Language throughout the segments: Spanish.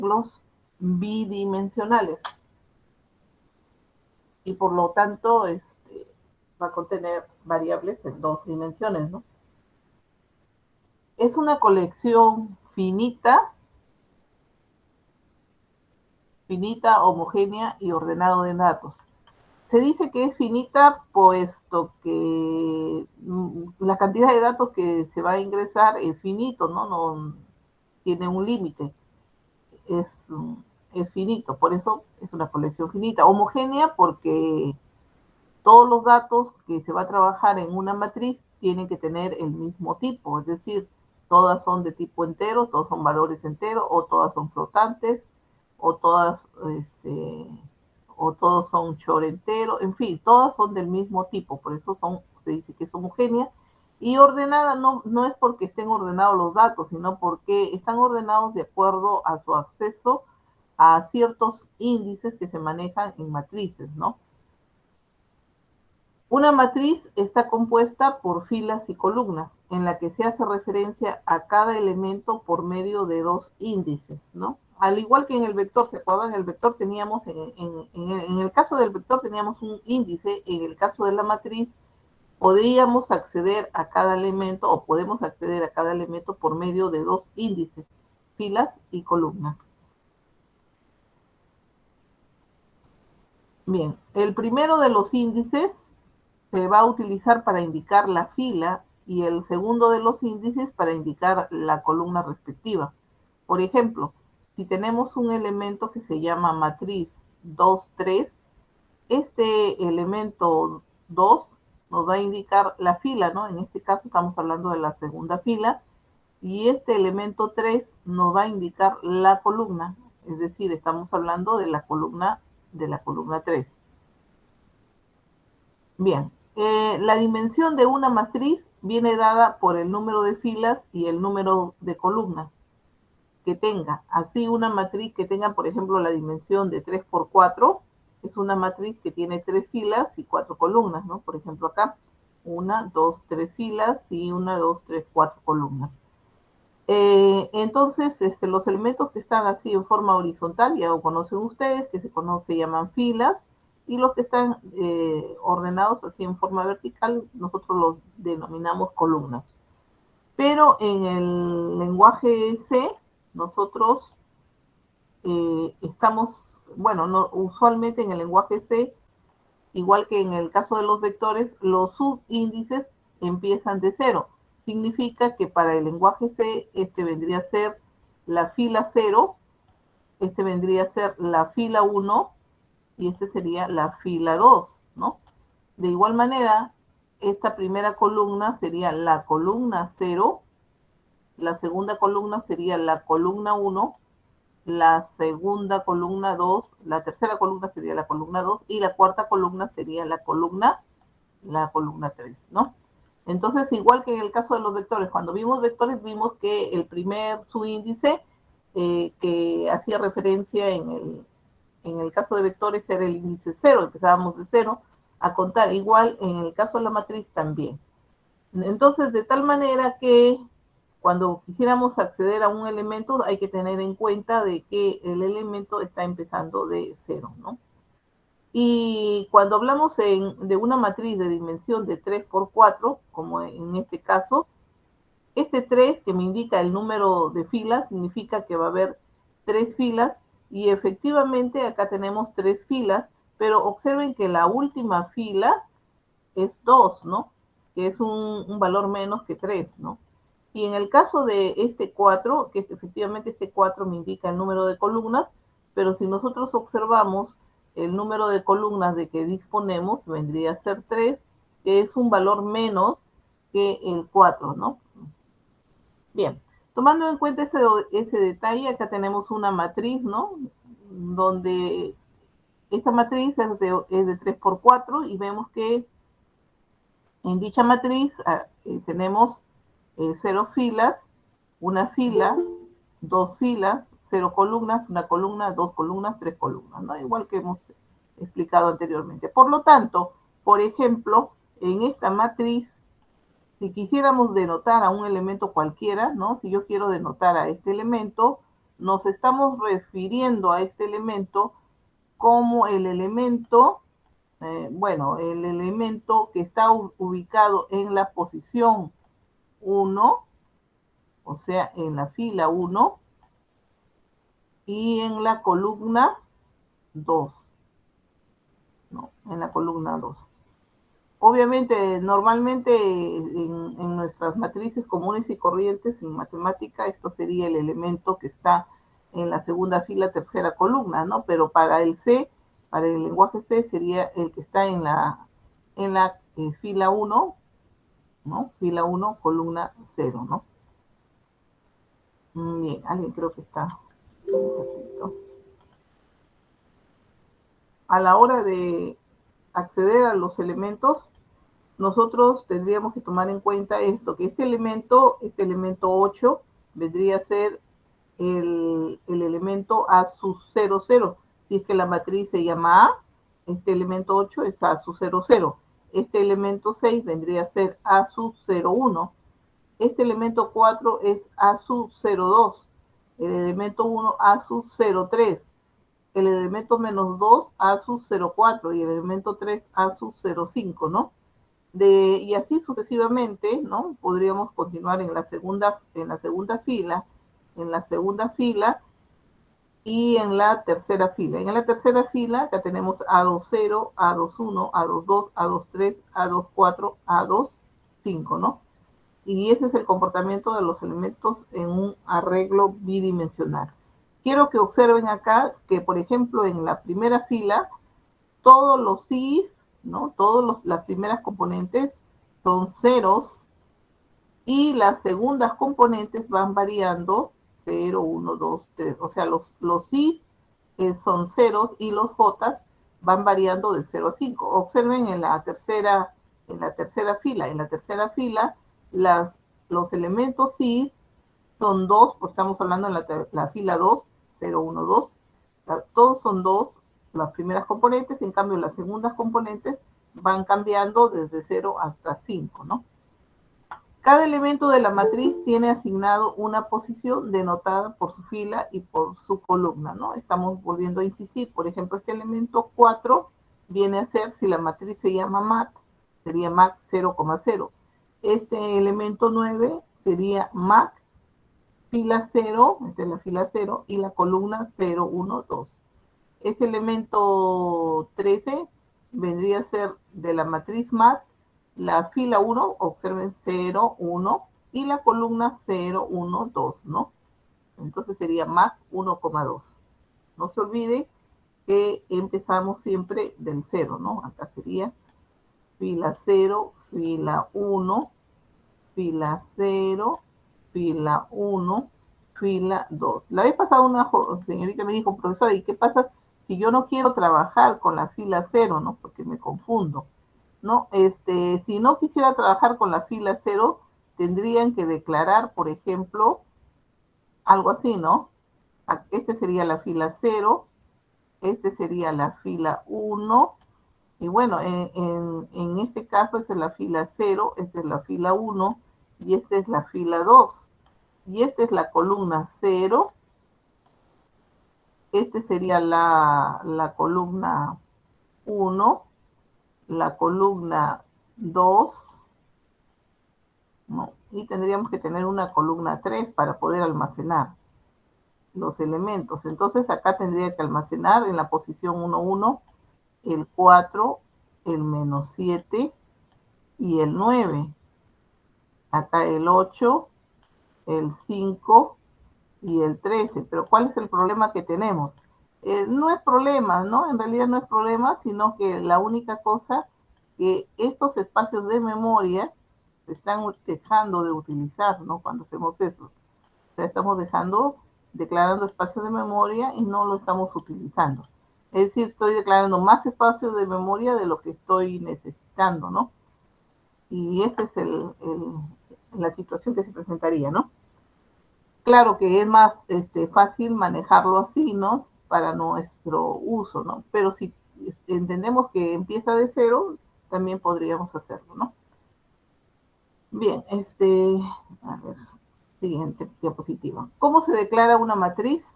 rectángulos bidimensionales y por lo tanto va a contener variables en dos dimensiones, ¿no? Es una colección finita, homogénea y ordenado de datos. Se dice que es finita puesto que la cantidad de datos que se va a ingresar es finito, no tiene un límite, es, es finito, por eso es una colección finita. Homogénea porque todos los datos que se va a trabajar en una matriz tienen que tener el mismo tipo, es decir, todas son de tipo entero, todos son valores enteros, o todas son flotantes, o todas, o todos son Shor entero, en fin, todas son del mismo tipo, por eso se dice que es homogénea. Y ordenada no es porque estén ordenados los datos, sino porque están ordenados de acuerdo a su acceso a ciertos índices que se manejan en matrices, ¿no? Una matriz está compuesta por filas y columnas, en la que se hace referencia a cada elemento por medio de dos índices, ¿no? Al igual que en el vector, ¿se acuerdan? En el vector teníamos, en el caso del vector teníamos un índice, en el caso de la matriz podríamos acceder a cada elemento o podemos acceder a cada elemento por medio de dos índices, filas y columnas. Bien, el primero de los índices se va a utilizar para indicar la fila y el segundo de los índices para indicar la columna respectiva. Por ejemplo, si tenemos un elemento que se llama matriz 2, 3, este elemento 2 nos va a indicar la fila, ¿no? En este caso estamos hablando de la segunda fila, y este elemento 3 nos va a indicar la columna, es decir, estamos hablando de la columna 3. Bien, la dimensión de una matriz viene dada por el número de filas y el número de columnas que tenga. Así, una matriz que tenga, por ejemplo, la dimensión de 3 por 4 es una matriz que tiene 3 filas y 4 columnas, ¿no? Por ejemplo, acá, 1, 2, 3 filas y 1, 2, 3, 4 columnas. Entonces, los elementos que están así en forma horizontal, ya lo conocen ustedes, que se llaman filas, y los que están ordenados así en forma vertical, nosotros los denominamos columnas. Pero en el lenguaje C, nosotros estamos, bueno, usualmente en el lenguaje C, igual que en el caso de los vectores, los subíndices empiezan de cero. Significa que para el lenguaje C, este vendría a ser la fila 0, este vendría a ser la fila 1 y este sería la fila 2, ¿no? De igual manera, esta primera columna sería la columna 0, la segunda columna sería la columna 1, la segunda columna 2, la tercera columna sería la columna 2 y la cuarta columna sería la columna 3, ¿no? Entonces, igual que en el caso de los vectores, cuando vimos vectores vimos que el primer subíndice que hacía referencia en el caso de vectores era el índice 0, empezábamos de 0 a contar, igual en el caso de la matriz también. Entonces, de tal manera que cuando quisiéramos acceder a un elemento hay que tener en cuenta de que el elemento está empezando de 0, ¿no? Y cuando hablamos de una matriz de dimensión de 3 por 4, como en este caso, este 3 que me indica el número de filas significa que va a haber 3 filas y efectivamente acá tenemos 3 filas, pero observen que la última fila es 2, ¿no? Que es un valor menos que 3, ¿no? Y en el caso de este 4, que efectivamente este 4 me indica el número de columnas, pero si nosotros observamos el número de columnas de que disponemos, vendría a ser 3, que es un valor menos que el 4, ¿no? Bien, tomando en cuenta ese detalle, acá tenemos una matriz, ¿no? Donde esta matriz es de 3 por 4 y vemos que en dicha matriz tenemos 0 filas, una fila, 2 filas, 0 columnas, una columna, 2 columnas, 3 columnas, ¿no? Igual que hemos explicado anteriormente. Por lo tanto, por ejemplo, en esta matriz, si quisiéramos denotar a un elemento cualquiera, ¿no? Si yo quiero denotar a este elemento, nos estamos refiriendo a este elemento como el elemento, el elemento que está ubicado en la posición 1, o sea, en la fila 1, y en la columna 2, ¿no? En la columna 2. Obviamente, normalmente en nuestras matrices comunes y corrientes en matemática, esto sería el elemento que está en la segunda fila, tercera columna, ¿no? Pero para el C, para el lenguaje C, sería el que está en la fila 1, ¿no? Fila 1, columna 0, ¿no? Bien, alguien creo que está un ratito. A la hora de acceder a los elementos, nosotros tendríamos que tomar en cuenta esto, que este elemento 8, vendría a ser el elemento A sub 0, 0. Si es que la matriz se llama A, este elemento 8 es A sub 0, 0. Este elemento 6 vendría a ser A sub 0, 1. Este elemento 4 es A sub 0, 2. El elemento 1 A sub 0, 3. El elemento menos 2 A sub 0, 4. Y el elemento 3 A sub 0, 5, ¿no? Y así sucesivamente, ¿no? Podríamos continuar en la segunda fila, y en la tercera fila. En la tercera fila acá tenemos A20, A21, A22, A23, A24, A25, ¿no? Y ese es el comportamiento de los elementos en un arreglo bidimensional. Quiero que observen acá que, por ejemplo, en la primera fila, todos los Cis, ¿no? Las primeras componentes son ceros y las segundas componentes van variando 0, 1, 2, 3. O sea, los Cis son ceros y los J van variando de 0 a 5. Observen en la tercera fila. En la tercera fila, los elementos Cis son 2, porque estamos hablando en la fila 2, 0, 1, 2. Todos son 2 las primeras componentes, en cambio las segundas componentes van cambiando desde 0 hasta 5, ¿no? Cada elemento de la matriz tiene asignado una posición denotada por su fila y por su columna, ¿no? Estamos volviendo a insistir. Por ejemplo, este elemento 4 viene a ser, si la matriz se llama MAC, sería MAC 0,0. Este elemento 9 sería MAC fila 0, esta es la fila 0, y la columna 0, 1, 2. Este elemento 13 vendría a ser de la matriz MAT, la fila 1, observen 0, 1, y la columna 0, 1, 2, ¿no? Entonces sería MAT 1,2. No se olvide que empezamos siempre del 0, ¿no? Acá sería fila 0, fila 1, fila 0, fila 1, fila 2. La vez pasada una señorita me dijo, profesora, ¿y qué pasa si yo no quiero trabajar con la fila 0, ¿no? Porque me confundo, ¿no? Si no quisiera trabajar con la fila 0, tendrían que declarar, por ejemplo, algo así, ¿no? Este sería la fila 0, este sería la fila 1, y bueno, en este caso esta es la fila 0, esta es la fila 1 y esta es la fila 2. Y esta es la columna 0, este sería la columna 1, la columna 2, ¿no? Y tendríamos que tener una columna 3 para poder almacenar los elementos. Entonces acá tendría que almacenar en la posición 1, 1, el 4, el menos 7 y el 9. Acá el 8, el 5 y el 13. Pero ¿cuál es el problema que tenemos? No es problema, ¿no? En realidad no es problema, sino que la única cosa que estos espacios de memoria se están dejando de utilizar, ¿no? Cuando hacemos eso. O sea, estamos declarando espacios de memoria y no lo estamos utilizando. Es decir, estoy declarando más espacios de memoria de lo que estoy necesitando, ¿no? Y esa es la situación que se presentaría, ¿no? Claro que es más fácil manejarlo así, ¿no? Para nuestro uso, ¿no? Pero si entendemos que empieza de 0, también podríamos hacerlo, ¿no? Bien, a ver. Siguiente diapositiva. ¿Cómo se declara una matriz?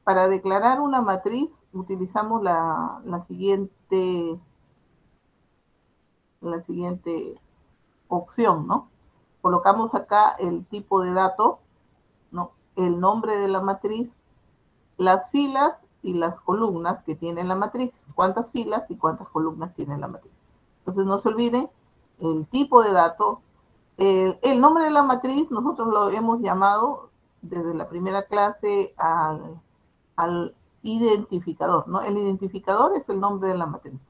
Para declarar una matriz utilizamos la siguiente opción, ¿no? Colocamos acá el tipo de dato, ¿no? El nombre de la matriz, las filas y las columnas que tiene la matriz. ¿Cuántas filas y cuántas columnas tiene la matriz? Entonces no se olviden el tipo de dato. El nombre de la matriz nosotros lo hemos llamado desde la primera clase al identificador, ¿no? El identificador es el nombre de la matriz.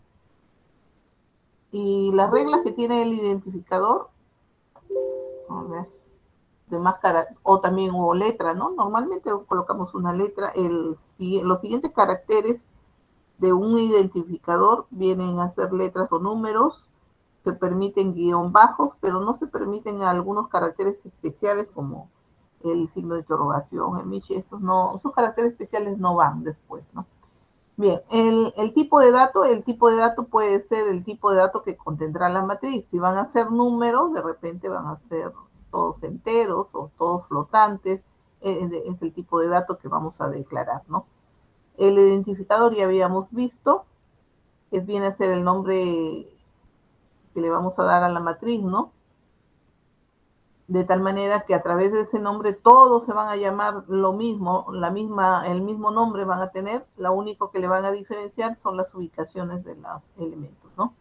Y las reglas que tiene el identificador, a ver, de más o también o letra, ¿no? Normalmente colocamos una letra. Los siguientes caracteres de un identificador vienen a ser letras o números, se permiten guión bajos, pero no se permiten algunos caracteres especiales como el signo de interrogación, el miche, esos caracteres especiales no van después, ¿no? Bien, el tipo de dato puede ser el tipo de dato que contendrá la matriz. Si van a ser números, de repente van a ser todos enteros o todos flotantes. Es el tipo de dato que vamos a declarar, ¿no? El identificador ya habíamos visto, viene a ser el nombre que le vamos a dar a la matriz, ¿no? De tal manera que a través de ese nombre todos se van a llamar lo mismo, el mismo nombre van a tener, lo único que le van a diferenciar son las ubicaciones de los elementos, ¿no?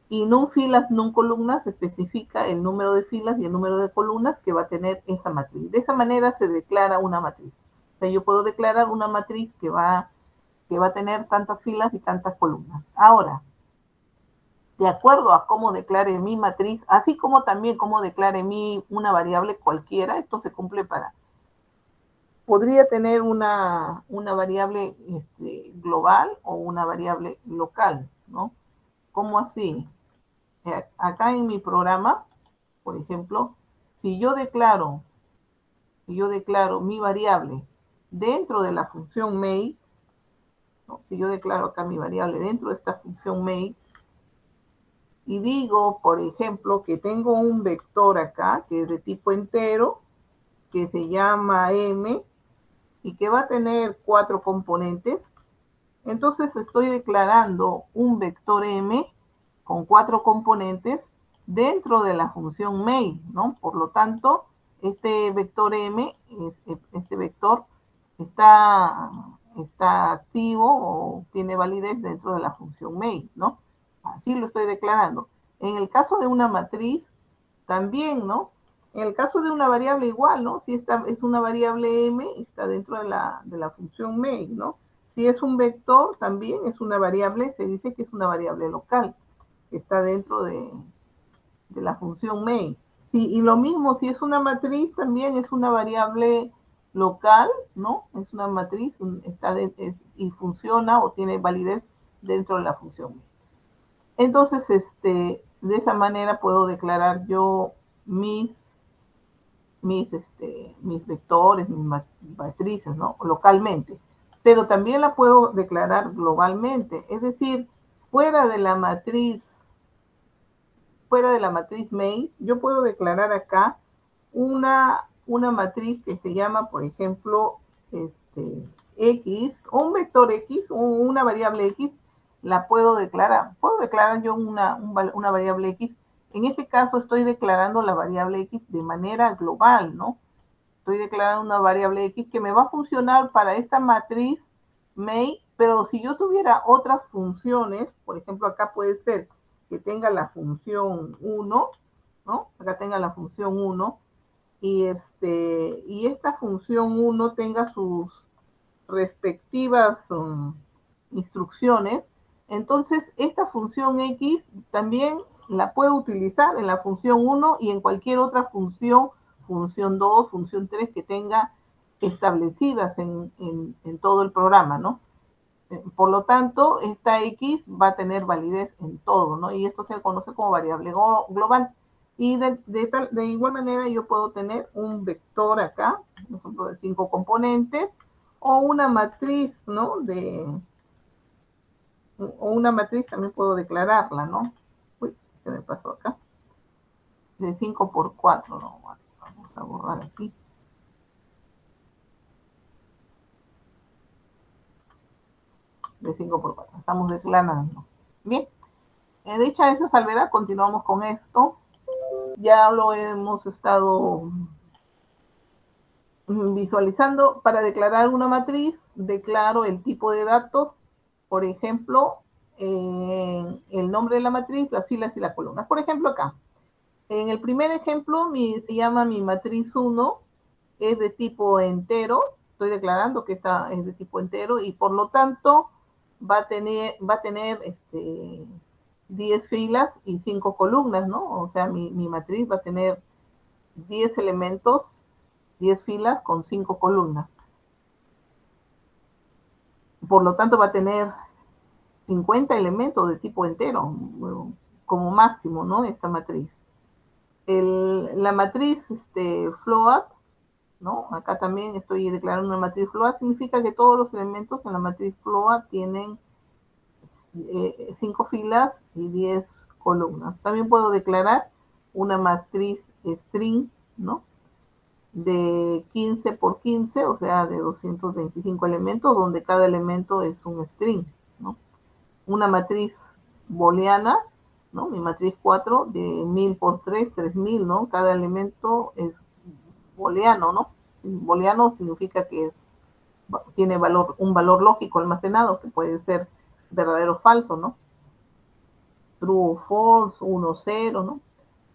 Y num filas, num columnas especifica el número de filas y el número de columnas que va a tener esa matriz. De esa manera se declara una matriz. O sea, yo puedo declarar una matriz que va a tener tantas filas y tantas columnas. Ahora, de acuerdo a cómo declare mi matriz, así como también cómo declare una variable cualquiera, esto se cumple podría tener una variable global o una variable local, ¿no? ¿Cómo así? Acá en mi programa, por ejemplo, si yo declaro mi variable dentro de la función main, ¿no? Si yo declaro acá mi variable dentro de esta función main, y digo, por ejemplo, que tengo un vector acá que es de tipo entero, que se llama m y que va a tener 4 componentes, entonces estoy declarando un vector m con 4 componentes dentro de la función main, ¿no? Por lo tanto, este vector m, este vector está activo o tiene validez dentro de la función main, ¿no? Así lo estoy declarando. En el caso de una matriz, también, ¿no? En el caso de una variable igual, ¿no? Si esta es una variable m, está dentro de la función main, ¿no? Si es un vector, también es una variable, se dice que es una variable local, que está dentro de la función main. Sí, y lo mismo, si es una matriz, también es una variable local, ¿no? Es una matriz y funciona o tiene validez dentro de la función main. Entonces, de esa manera puedo declarar yo mis vectores, mis matrices, ¿no? Localmente. Pero también la puedo declarar globalmente, es decir, fuera de la matriz main, yo puedo declarar acá una matriz que se llama, por ejemplo, X, o un vector X, o una variable X, la puedo declarar. Puedo declarar yo una variable X. En este caso estoy declarando la variable X de manera global, ¿no? Estoy declarando una variable X que me va a funcionar para esta matriz main, pero si yo tuviera otras funciones, por ejemplo, acá puede ser que tenga la función 1, ¿no? Acá tenga la función 1 y esta función 1 tenga sus respectivas instrucciones, entonces esta función X también la puedo utilizar en la función 1 y en cualquier otra función 2, función 3 que tenga establecidas en todo el programa, ¿no? Por lo tanto, esta X va a tener validez en todo, ¿no? Y esto se conoce como variable global. Y de igual manera yo puedo tener un vector acá, por ejemplo, de 5 componentes, o una matriz, ¿no? O una matriz también puedo declararla, ¿no? Uy, se me pasó acá. De 5 por 4, ¿no? Vamos a borrar aquí. de 5 por 4. Estamos declarando. Bien, dicha esa salvedad, continuamos con esto. Ya lo hemos estado visualizando. Para declarar una matriz, declaro el tipo de datos, por ejemplo, el nombre de la matriz, las filas y las columnas. Por ejemplo, acá, en el primer ejemplo, se llama mi matriz 1, es de tipo entero. Estoy declarando que esta es de tipo entero y por lo tanto va a tener 10 filas y 5 columnas, ¿no? O sea, mi matriz va a tener 10 elementos, 10 filas con 5 columnas. Por lo tanto, va a tener 50 elementos de tipo entero, como máximo, ¿no? Esta matriz. La matriz float, ¿no? Acá también estoy declarando una matriz float, significa que todos los elementos en la matriz float tienen 5 filas y 10 columnas. También puedo declarar una matriz string, ¿no? De 15 por 15, o sea, de 225 elementos, donde cada elemento es un string, ¿no? Una matriz booleana, ¿no? Mi matriz 4 de 1000 por 3, 3000, ¿no? Cada elemento es booleano, ¿no? Booleano significa que tiene un valor lógico almacenado, que puede ser verdadero o falso, ¿no? True o false, 1, 0, ¿no?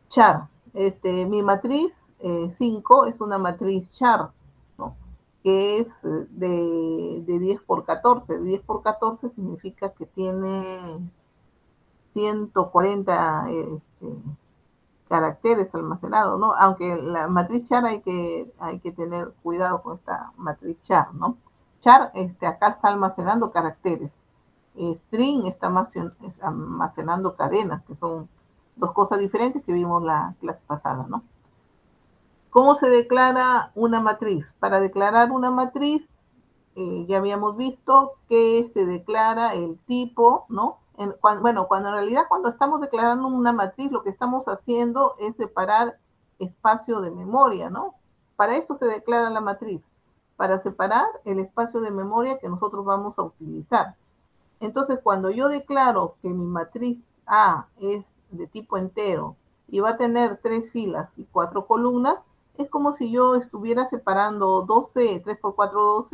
Char. Mi matriz 5 es una matriz char, ¿no? Que es de 10 por 14. 10 por 14 significa que tiene 140 caracteres almacenados, ¿no? Aunque la matriz char hay que tener cuidado con esta matriz char, ¿no? Char, acá está almacenando caracteres. String está almacenando cadenas, que son dos cosas diferentes que vimos la clase pasada, ¿no? ¿Cómo se declara una matriz? Para declarar una matriz, ya habíamos visto que se declara el tipo, ¿no? Cuando en realidad cuando estamos declarando una matriz, lo que estamos haciendo es separar espacio de memoria, ¿no? Para eso se declara la matriz, para separar el espacio de memoria que nosotros vamos a utilizar. Entonces, cuando yo declaro que mi matriz A es de tipo entero y va a tener 3 filas y 4 columnas, es como si yo estuviera separando 12, 3 por 4,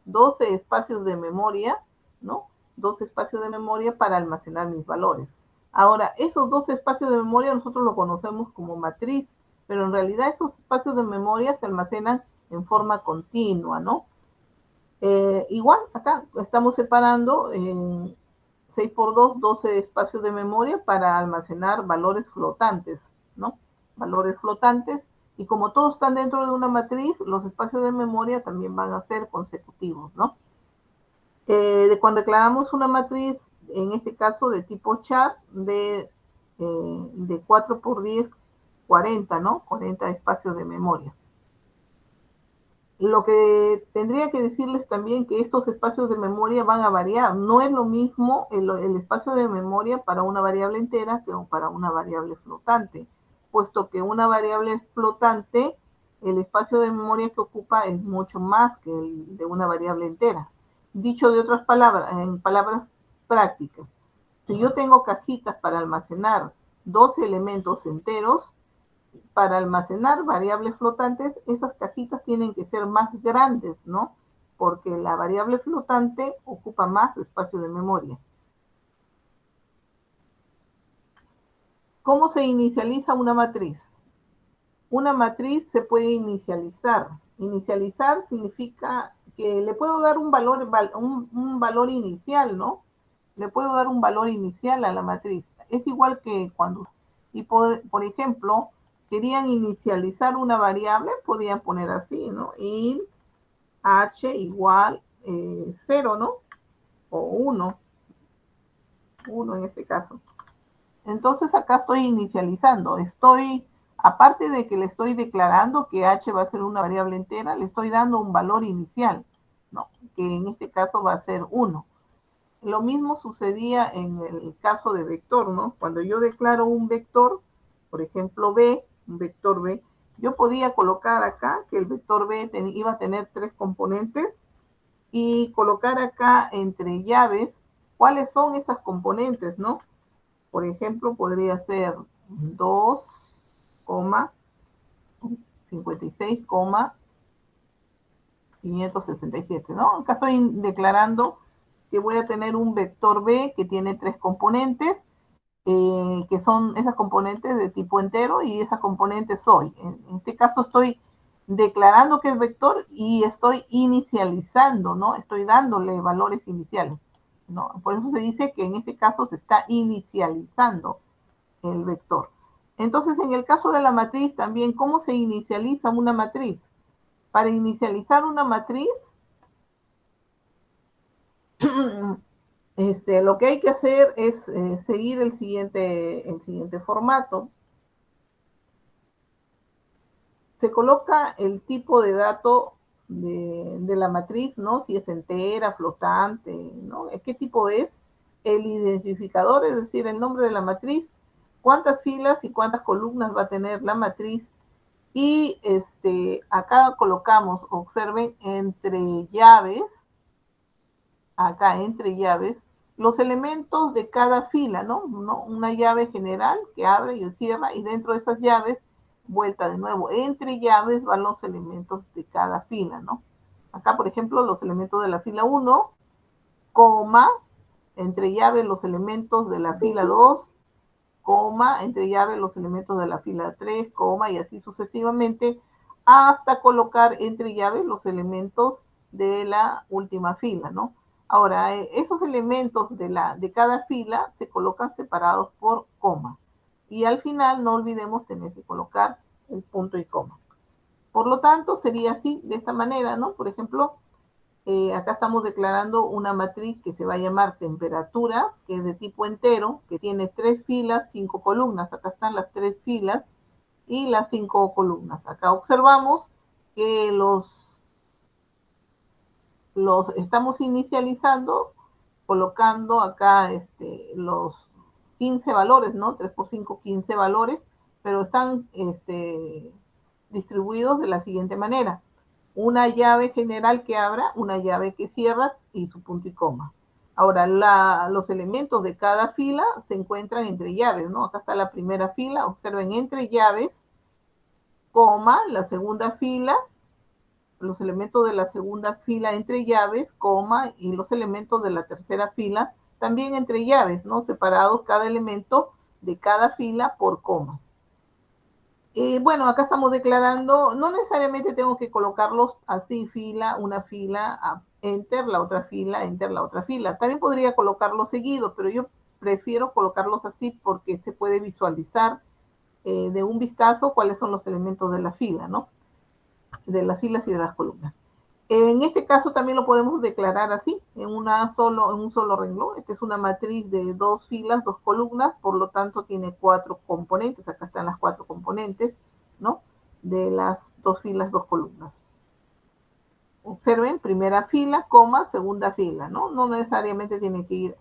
12 espacios de memoria, ¿no? 12 espacios de memoria para almacenar mis valores. Ahora, esos 12 espacios de memoria nosotros lo conocemos como matriz, pero en realidad esos espacios de memoria se almacenan en forma continua, ¿no? Igual, acá estamos separando en 6 por 2, 12 espacios de memoria para almacenar valores flotantes, ¿no? Valores flotantes. Y como todos están dentro de una matriz, los espacios de memoria también van a ser consecutivos, ¿no? Cuando declaramos una matriz, en este caso de tipo char, de 4 por 10, 40, ¿no? 40 espacios de memoria. Lo que tendría que decirles también que estos espacios de memoria van a variar. No es lo mismo el espacio de memoria para una variable entera que para una variable flotante, puesto que una variable flotante, el espacio de memoria que ocupa es mucho más que el de una variable entera. Dicho de otras palabras, en palabras prácticas, si yo tengo cajitas para almacenar 12 elementos enteros, para almacenar variables flotantes, esas cajitas tienen que ser más grandes, ¿no? Porque la variable flotante ocupa más espacio de memoria. ¿Cómo se inicializa una matriz? Una matriz se puede inicializar. Inicializar significa que le puedo dar un valor inicial, ¿no? Le puedo dar un valor inicial a la matriz. Es igual que cuando, y por ejemplo, querían inicializar una variable, podían poner así, ¿no? Int h igual 0, ¿no? O 1 en este caso. Entonces acá estoy inicializando, aparte de que le estoy declarando que h va a ser una variable entera, le estoy dando un valor inicial, ¿no? Que en este caso va a ser 1. Lo mismo sucedía en el caso de vector, ¿no? Cuando yo declaro un vector, por ejemplo B, un vector B, yo podía colocar acá que el vector B iba a tener 3 componentes y colocar acá entre llaves ¿Cuáles son esas componentes, no? Por ejemplo, podría ser 2,56,567, ¿no? Acá estoy declarando que voy a tener un vector B que tiene 3 componentes, que son esas componentes de tipo entero y esas componentes soy. En este caso estoy declarando que es vector y estoy inicializando, ¿no? Estoy dándole valores iniciales, ¿no? Por eso se dice que en este caso se está inicializando el vector. Entonces, en el caso de la matriz también, ¿cómo se inicializa una matriz? Para inicializar una matriz, lo que hay que hacer es seguir el siguiente formato. Se coloca el tipo de dato de la matriz, ¿no? Si es entera, flotante, ¿no? ¿Qué tipo es? El identificador, es decir, el nombre de la matriz, cuántas filas y cuántas columnas va a tener la matriz. Y acá colocamos, observen, entre llaves, acá entre llaves, los elementos de cada fila, ¿no? Una llave general que abre y cierra, y dentro de esas llaves, vuelta de nuevo, entre llaves van los elementos de cada fila, ¿no? Acá, por ejemplo, los elementos de la fila 1, coma, entre llaves los elementos de la fila 2, coma, entre llaves los elementos de la fila 3, coma, y así sucesivamente, hasta colocar entre llaves los elementos de la última fila, ¿no? Ahora, esos elementos de cada fila se colocan separados por coma. Y al final, no olvidemos tener que colocar el punto y coma. Por lo tanto, sería así, de esta manera, ¿no? Por ejemplo, acá estamos declarando una matriz que se va a llamar temperaturas, que es de tipo entero, que tiene 3 filas, 5 columnas. Acá están las 3 filas y las 5 columnas. Acá observamos que los estamos inicializando colocando acá los 15 valores, ¿no? 3 por 5, 15 valores, pero están distribuidos de la siguiente manera. Una llave general que abra, una llave que cierra y su punto y coma. Ahora, los elementos de cada fila se encuentran entre llaves, ¿no? Acá está la primera fila, observen entre llaves, coma, la segunda fila, los elementos de la segunda fila entre llaves, coma, y los elementos de la tercera fila también entre llaves, ¿no? Separados cada elemento de cada fila por comas. Bueno, acá estamos declarando, no necesariamente tengo que colocarlos así, una fila, enter, la otra fila, enter, la otra fila. También podría colocarlos seguidos, pero yo prefiero colocarlos así porque se puede visualizar de un vistazo cuáles son los elementos de la fila, ¿no? De las filas y de las columnas. En este caso también lo podemos declarar así, en un solo renglón. Esta es una matriz de 2 filas, 2 columnas, por lo tanto tiene 4 componentes. Acá están las 4 componentes, ¿no? De las 2 filas, 2 columnas. Observen, primera fila, coma, segunda fila, ¿no? No necesariamente tiene que ir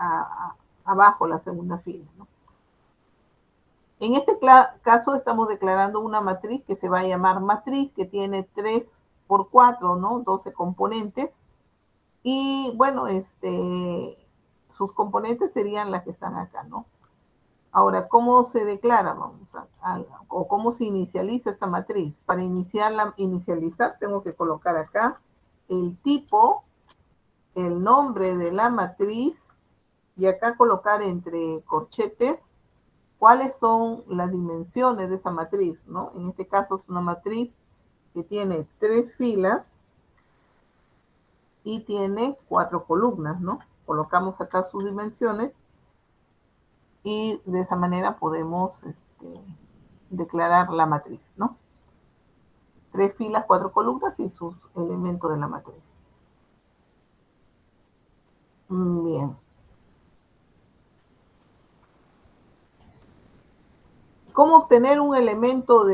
abajo la segunda fila, ¿no? En este caso estamos declarando una matriz que se va a llamar matriz, que tiene 3 por 4, ¿no? 12 componentes. Y bueno, sus componentes serían las que están acá, ¿no? Ahora, ¿cómo se declara? O cómo se inicializa esta matriz. Para inicializar, tengo que colocar acá el tipo, el nombre de la matriz, y acá colocar entre corchetes cuáles son las dimensiones de esa matriz, ¿no? En este caso es una matriz que tiene 3 filas y tiene 4 columnas, ¿no? Colocamos acá sus dimensiones y de esa manera podemos declarar la matriz, ¿no? 3 filas, 4 columnas y sus elementos de la matriz. Bien. ¿Cómo obtener un elemento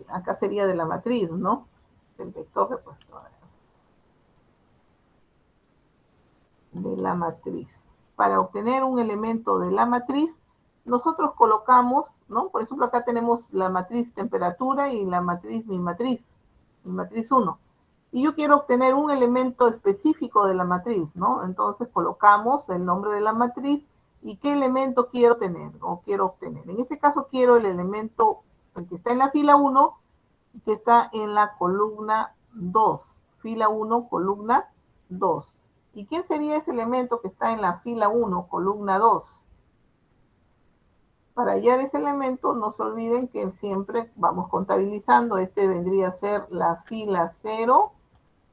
acá sería de la matriz, ¿no? Del vector repuesto de la matriz. Para obtener un elemento de la matriz, nosotros colocamos, ¿no? Por ejemplo, acá tenemos la matriz temperatura y la matriz mi matriz 1. y yo quiero obtener un elemento específico de la matriz, ¿no? Entonces colocamos el nombre de la matriz y qué elemento quiero tener o quiero obtener. En este caso quiero el elemento que está en la fila 1 y que está en la columna 2. Fila 1, columna 2. ¿Y quién sería ese elemento que está en la fila 1, columna 2? Para hallar ese elemento, no se olviden que siempre vamos contabilizando. Este vendría a ser la fila 0,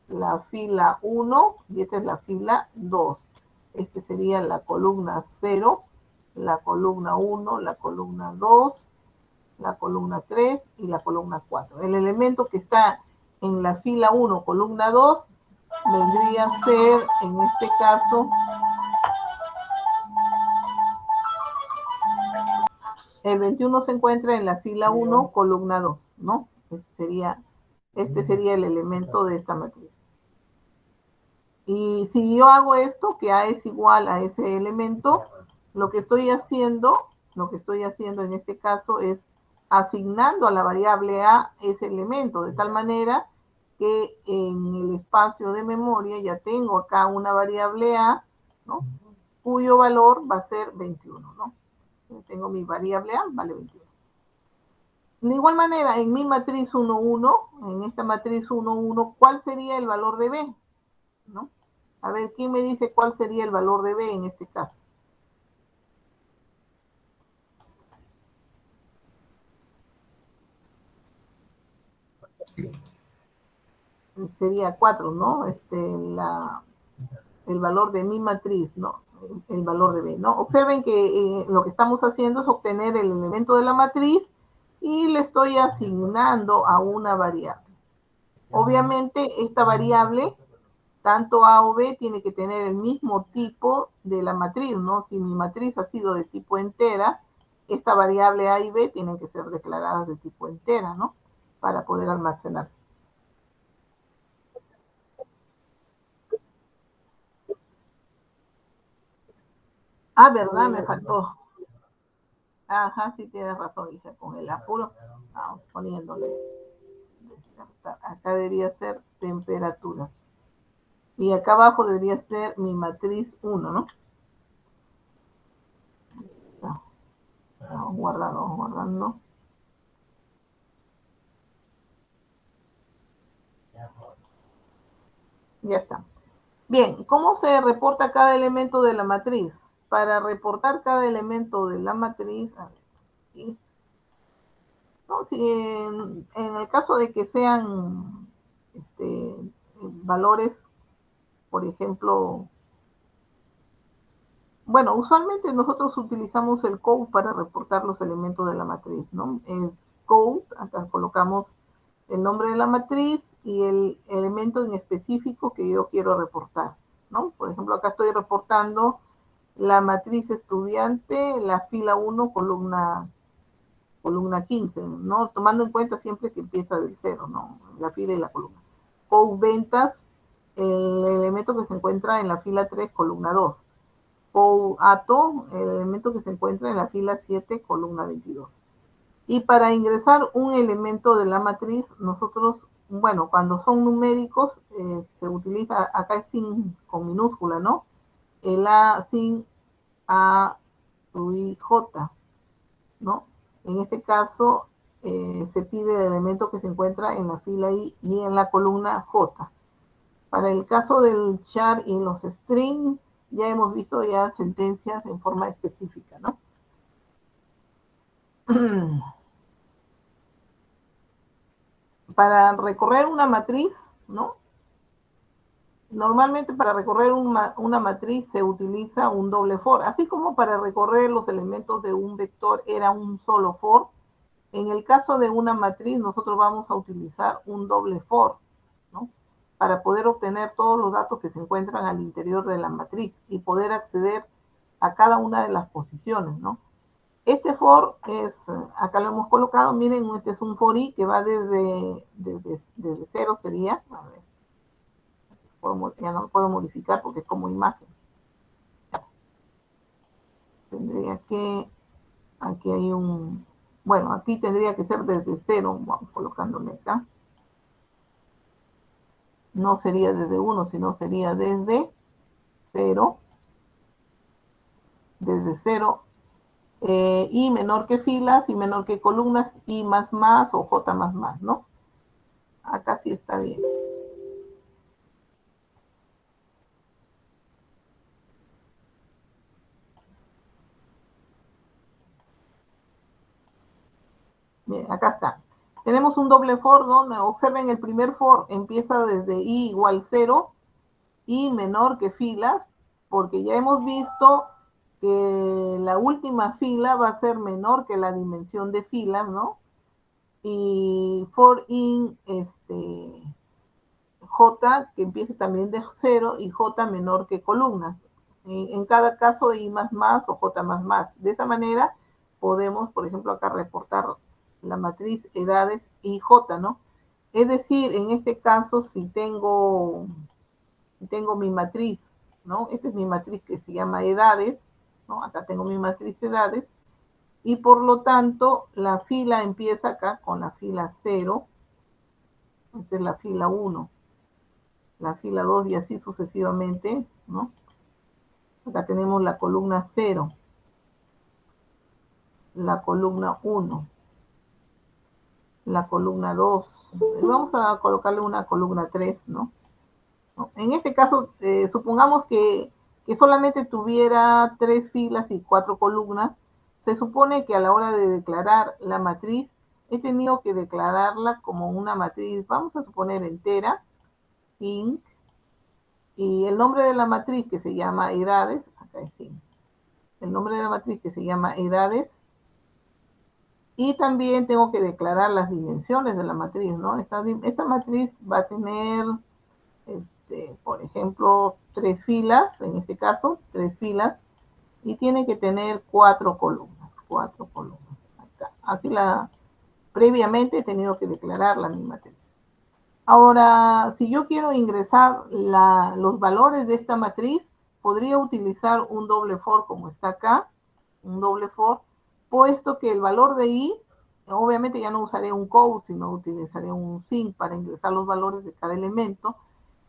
la fila 1 y esta es la fila 2. Este sería la columna 0, la columna 1, la columna 2, la columna 3 y la columna 4. El elemento que está en la fila 1, columna 2, vendría a ser, en este caso, el 21 se encuentra en la fila 1, columna 2, ¿no? Este sería el elemento de esta matriz. Y si yo hago esto, que A es igual a ese elemento, lo que estoy haciendo en este caso es asignando a la variable A ese elemento, de tal manera que en el espacio de memoria ya tengo acá una variable A, ¿no? Cuyo valor va a ser 21, ¿no? Tengo mi variable A, vale 21. De igual manera, en mi matriz 1, 1, en esta matriz 1, 1, ¿cuál sería el valor de B? ¿No? A ver, ¿quién me dice cuál sería el valor de B en este caso? Sería 4, ¿no? El valor de mi matriz, ¿no? El valor de B, ¿no? Observen que lo que estamos haciendo es obtener el elemento de la matriz y le estoy asignando a una variable. Obviamente, esta variable, tanto A o B, tiene que tener el mismo tipo de la matriz, ¿no? Si mi matriz ha sido de tipo entera, esta variable A y B tienen que ser declaradas de tipo entera, ¿no? Para poder almacenarse. Ah, ¿verdad? Me faltó. Ajá, sí tienes razón, hija, con el apuro. Vamos poniéndole. Acá debería ser temperaturas. Y acá abajo debería ser mi matriz 1, ¿no? Vamos guardando, vamos guardando. Ya está. Bien, ¿cómo se reporta cada elemento de la matriz? Para reportar cada elemento de la matriz, a ver, ¿sí? ¿No? Si en el caso de que sean valores, por ejemplo, bueno, usualmente nosotros utilizamos el code para reportar los elementos de la matriz, ¿no? El code, acá colocamos el nombre de la matriz y el elemento en específico que yo quiero reportar, ¿no? Por ejemplo, acá estoy reportando la matriz estudiante, la fila 1, columna 15, ¿no? Tomando en cuenta siempre que empieza del 0, ¿no? La fila y la columna. Code ventas, el elemento que se encuentra en la fila 3, columna 2. Code ato, el elemento que se encuentra en la fila 7, columna 22. Y para ingresar un elemento de la matriz, nosotros, bueno, cuando son numéricos, se utiliza, acá es sin con minúscula, ¿no? El A sin A, U, I, J, ¿no? En este caso, se pide el elemento que se encuentra en la fila I y en la columna J. Para el caso del char y los string, ya hemos visto ya sentencias en forma específica, ¿no? Para recorrer una matriz, ¿no? Normalmente para recorrer una matriz se utiliza un doble for, así como para recorrer los elementos de un vector era un solo for. En el caso de una matriz nosotros vamos a utilizar un doble for, ¿no? Para poder obtener todos los datos que se encuentran al interior de la matriz y poder acceder a cada una de las posiciones, ¿no? Este for es, acá lo hemos colocado, miren, este es un for i que va desde 0 sería, a ver, ya no lo puedo modificar porque es como imagen. Tendría que, aquí hay un, bueno, aquí tendría que ser desde 0, vamos colocándole acá. no sería desde 1, sino sería desde 0, desde 0, y menor que filas y menor que columnas, y más o j más, ¿no? Acá sí está bien. Bien, acá está. Tenemos un doble for, ¿no? Observen, el primer for empieza desde i igual 0 y menor que filas, porque ya hemos visto que la última fila va a ser menor que la dimensión de filas, ¿no? Y for in j, que empiece también de 0, y j menor que columnas. En cada caso i más o j más. De esa manera podemos, por ejemplo, acá reportar la matriz edades y j, ¿no? Es decir, en este caso, si tengo mi matriz, ¿no? Esta es mi matriz que se llama edades, ¿no? Acá tengo mi matriz edades, y por lo tanto la fila empieza acá con la fila 0, esta es la fila 1, la fila 2 y así sucesivamente, ¿no? Acá tenemos la columna 0, la columna 1, la columna 2, vamos a colocarle una columna 3, ¿no? En este caso, supongamos que solamente tuviera 3 filas y 4 columnas. Se supone que a la hora de declarar la matriz, he tenido que declararla como una matriz, vamos a suponer entera, int, y el nombre de la matriz, que se llama edades, acá es int, el nombre de la matriz, que se llama edades, y también tengo que declarar las dimensiones de la matriz, ¿no? Esta matriz va a tener, por ejemplo, 3 filas, en este caso, 3 filas, y tiene que tener 4 columnas, 4 columnas. Acá. Así previamente he tenido que declararla mi matriz. Ahora, si yo quiero ingresar los valores de esta matriz, podría utilizar un doble for como está acá, un doble for, puesto que el valor de i, obviamente ya no usaré un code, sino utilizaré un sync para ingresar los valores de cada elemento.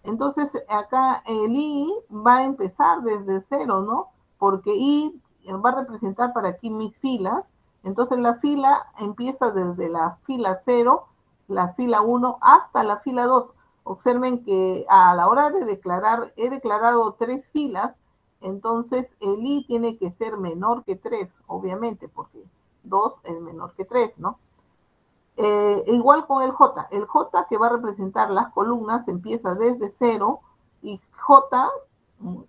Entonces, acá el i va a empezar desde 0, ¿no? Porque i va a representar para aquí mis filas. Entonces, la fila empieza desde la fila 0, la fila 1, hasta la fila 2. Observen que a la hora de declarar, he declarado 3 filas, entonces el i tiene que ser menor que 3, obviamente, porque 2 es menor que 3, ¿no? Igual con el J. El J, que va a representar las columnas, empieza desde 0 y J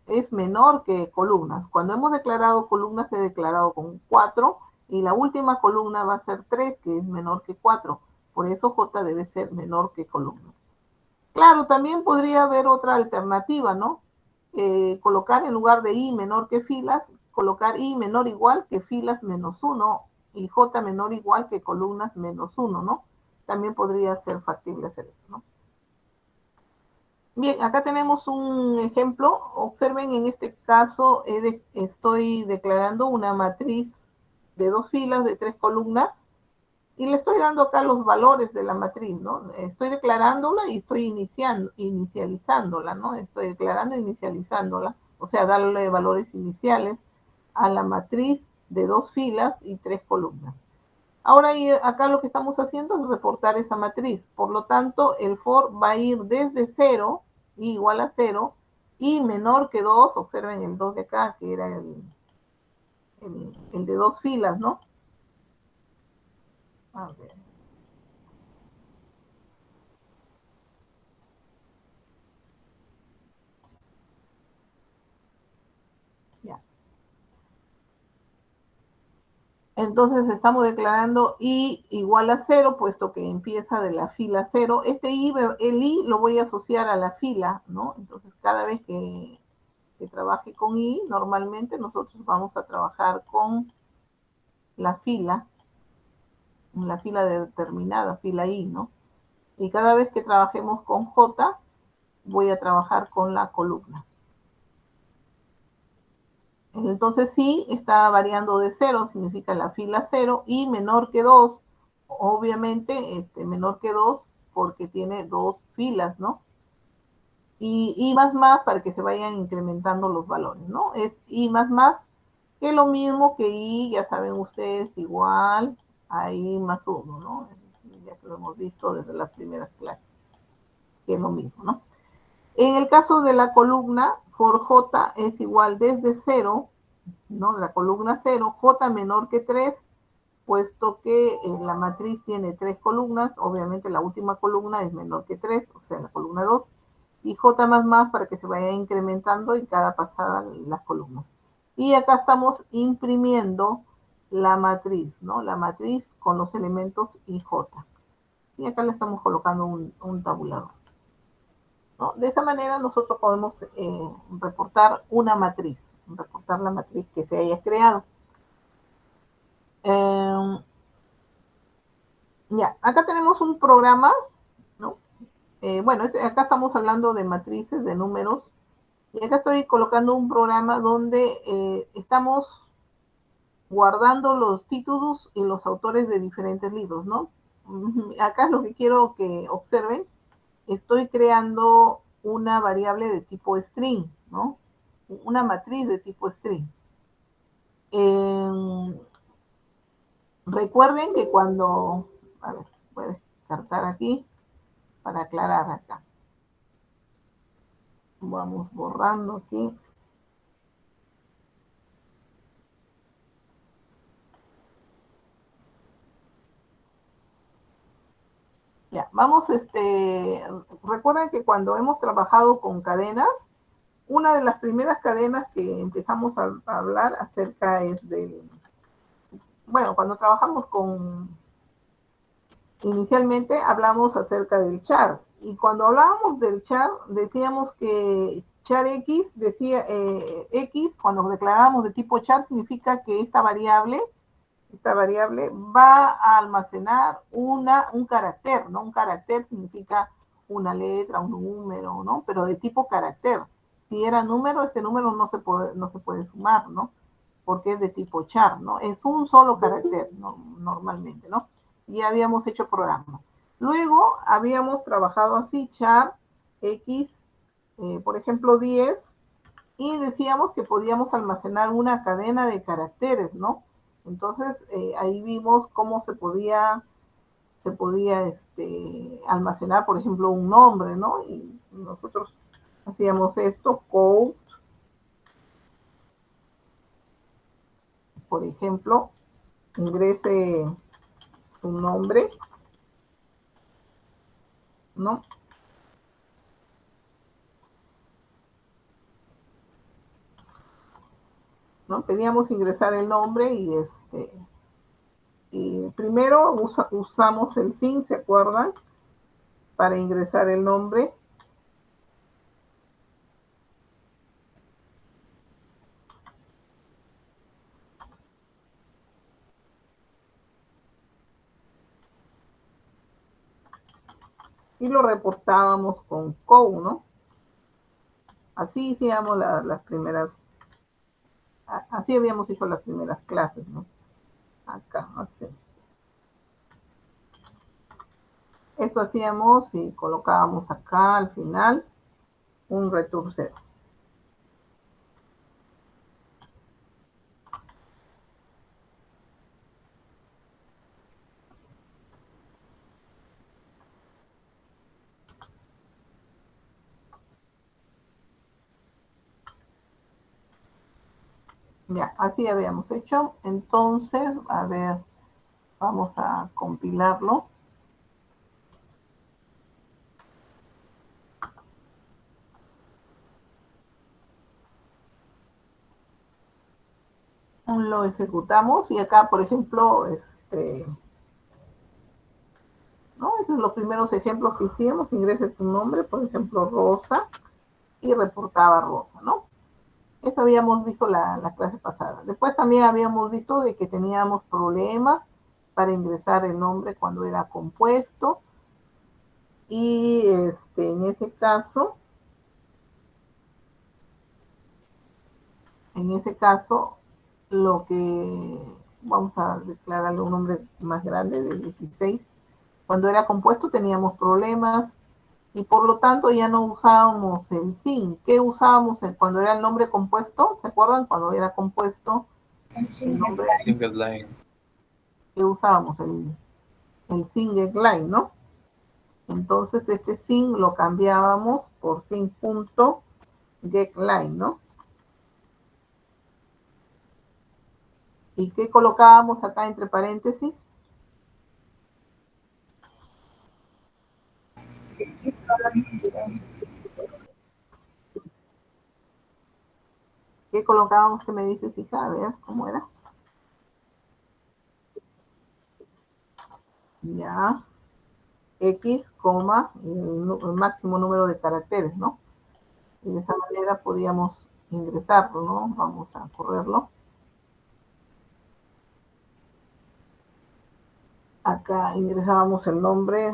es menor que columnas. Cuando hemos declarado columnas, he declarado con 4 y la última columna va a ser 3, que es menor que 4. Por eso J debe ser menor que columnas. Claro, también podría haber otra alternativa, ¿no? Colocar en lugar de i menor que filas, colocar i menor igual que filas menos 1 y j menor igual que columnas menos 1, ¿no? También podría ser factible hacer eso, ¿no? Bien, acá tenemos un ejemplo. Observen, en este caso estoy declarando una matriz de 2 filas de 3 columnas y le estoy dando acá los valores de la matriz, ¿no? Estoy declarándola y estoy inicializándola, ¿no? Estoy declarando e inicializándola, o sea, darle valores iniciales a la matriz de 2 filas y 3 columnas. Ahora acá lo que estamos haciendo es reportar esa matriz. Por lo tanto, el for va a ir desde 0, igual a 0, y menor que 2, observen el 2 de acá, que era el de 2 filas, ¿no? A ver. Ya. Entonces estamos declarando i igual a 0, puesto que empieza de la fila 0. El i lo voy a asociar a la fila, ¿no? Entonces cada vez que trabaje con i, normalmente nosotros vamos a trabajar con la fila determinada, fila i, ¿no? Y cada vez que trabajemos con j, voy a trabajar con la columna. Entonces sí, está variando de 0, significa la fila 0, y menor que 2, obviamente menor que 2 porque tiene 2 filas, ¿no? y I más para que se vayan incrementando los valores, ¿no? Es I más, que lo mismo que I, ya saben ustedes, igual a I más 1, ¿no? Ya que lo hemos visto desde las primeras clases, que es lo mismo, ¿no? En el caso de la columna, for J es igual desde 0, ¿no? La columna 0, J menor que 3, puesto que la matriz tiene 3 columnas, obviamente la última columna es menor que 3, o sea, la columna 2, y J más para que se vaya incrementando en cada pasada las columnas. Y acá estamos imprimiendo la matriz, ¿no? La matriz con los elementos IJ. Y acá le estamos colocando un tabulador, ¿no? De esa manera nosotros podemos reportar una matriz, reportar la matriz que se haya creado. Ya, acá tenemos un programa, ¿no? Bueno, acá estamos hablando de matrices, de números, y acá estoy colocando un programa donde estamos guardando los títulos y los autores de diferentes libros, ¿no? Acá es lo que quiero que observen. Estoy creando una variable de tipo string, ¿no? Una matriz de tipo string. Recuerden que cuando, a ver, voy a descartar aquí para aclarar acá. Vamos borrando aquí. Ya, vamos, recuerden que cuando hemos trabajado con cadenas, una de las primeras cadenas que empezamos a hablar acerca es del, bueno, cuando trabajamos inicialmente hablamos acerca del char, y cuando hablábamos del char, decíamos que char X, decía X, cuando declarábamos de tipo char, significa que esta variable va a almacenar un carácter, ¿no? Un carácter significa una letra, un número, ¿no? Pero de tipo carácter. Si era número, este número no se puede sumar, ¿no? Porque es de tipo char, ¿no? Es un solo carácter, ¿no? Normalmente, ¿no? Y habíamos hecho programa. Luego habíamos trabajado así, char X, por ejemplo, 10, y decíamos que podíamos almacenar una cadena de caracteres, ¿no? Entonces ahí vimos cómo se podía almacenar, por ejemplo, un nombre, ¿no? Y nosotros hacíamos esto, code, por ejemplo, ingrese un nombre, ¿no? ¿No? Pedíamos ingresar el nombre y primero usamos el sin, ¿se acuerdan? Para ingresar el nombre. Y lo reportábamos con code, ¿no? Así hacíamos las primeras, así habíamos hecho las primeras clases, ¿no? Acá, así. Esto hacíamos y colocábamos acá al final un return 0. Ya, así habíamos hecho. Entonces, a ver, vamos a compilarlo. Lo ejecutamos y acá, por ejemplo, ¿no? Esos son los primeros ejemplos que hicimos. Ingrese tu nombre, por ejemplo, Rosa, y reportaba Rosa, ¿no? Eso habíamos visto la clase pasada. Después también habíamos visto de que teníamos problemas para ingresar el nombre cuando era compuesto. Y en ese caso, lo que vamos a declararle un nombre más grande de 16. Cuando era compuesto teníamos problemas y por lo tanto ya no usábamos el sin. ¿Qué usábamos cuando era el nombre compuesto? ¿Se acuerdan? Cuando era compuesto el nombre, Single line. ¿qué usábamos? El single line, ¿no? Entonces este sin lo cambiábamos por sin.getLine, ¿no? ¿Y qué colocábamos acá entre paréntesis? ¿Qué colocábamos? ¿Qué me dices, hija? A ver, ¿cómo era? Ya, X, coma, el máximo número de caracteres, ¿no? Y de esa manera podíamos ingresarlo, ¿no? Vamos a correrlo. Acá ingresábamos el nombre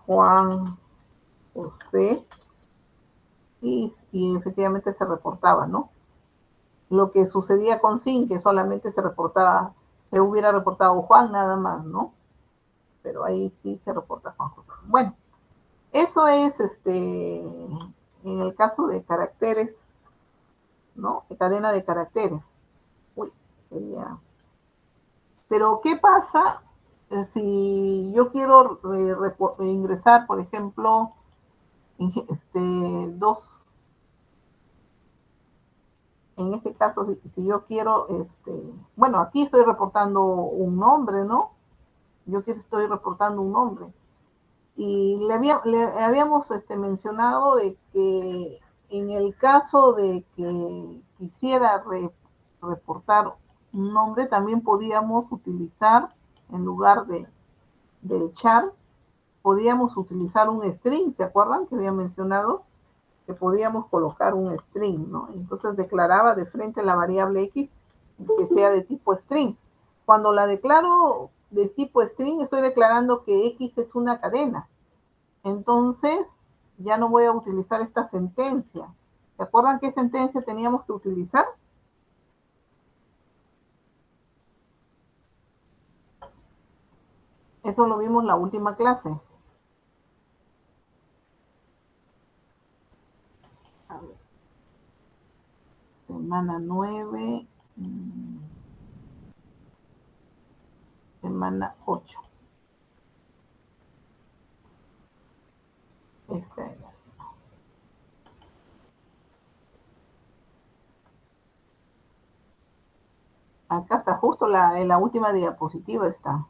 Juan José y efectivamente se reportaba, ¿no? Lo que sucedía con Sin, que solamente se reportaba, se hubiera reportado Juan nada más, ¿no? Pero ahí sí se reporta Juan José. Bueno, eso es en el caso de caracteres, ¿no? De cadena de caracteres. Uy, sería. Pero, ¿qué pasa si yo quiero ingresar, por ejemplo, dos, en este caso, si yo quiero, bueno, aquí estoy reportando un nombre, ¿no? Yo aquí estoy reportando un nombre. Y le habíamos mencionado de que en el caso de que quisiera reportar un nombre, también podíamos utilizar, en lugar del char, podíamos utilizar un string. ¿Se acuerdan que había mencionado que podíamos colocar un string, ¿no? Entonces declaraba de frente la variable x que sea de tipo string. Cuando la declaro de tipo string, estoy declarando que x es una cadena. Entonces, ya no voy a utilizar esta sentencia. ¿Se acuerdan qué sentencia teníamos que utilizar? Eso lo vimos en la última clase. A ver, semana 9, semana 8. Esta era. Acá está, justo en la última diapositiva está.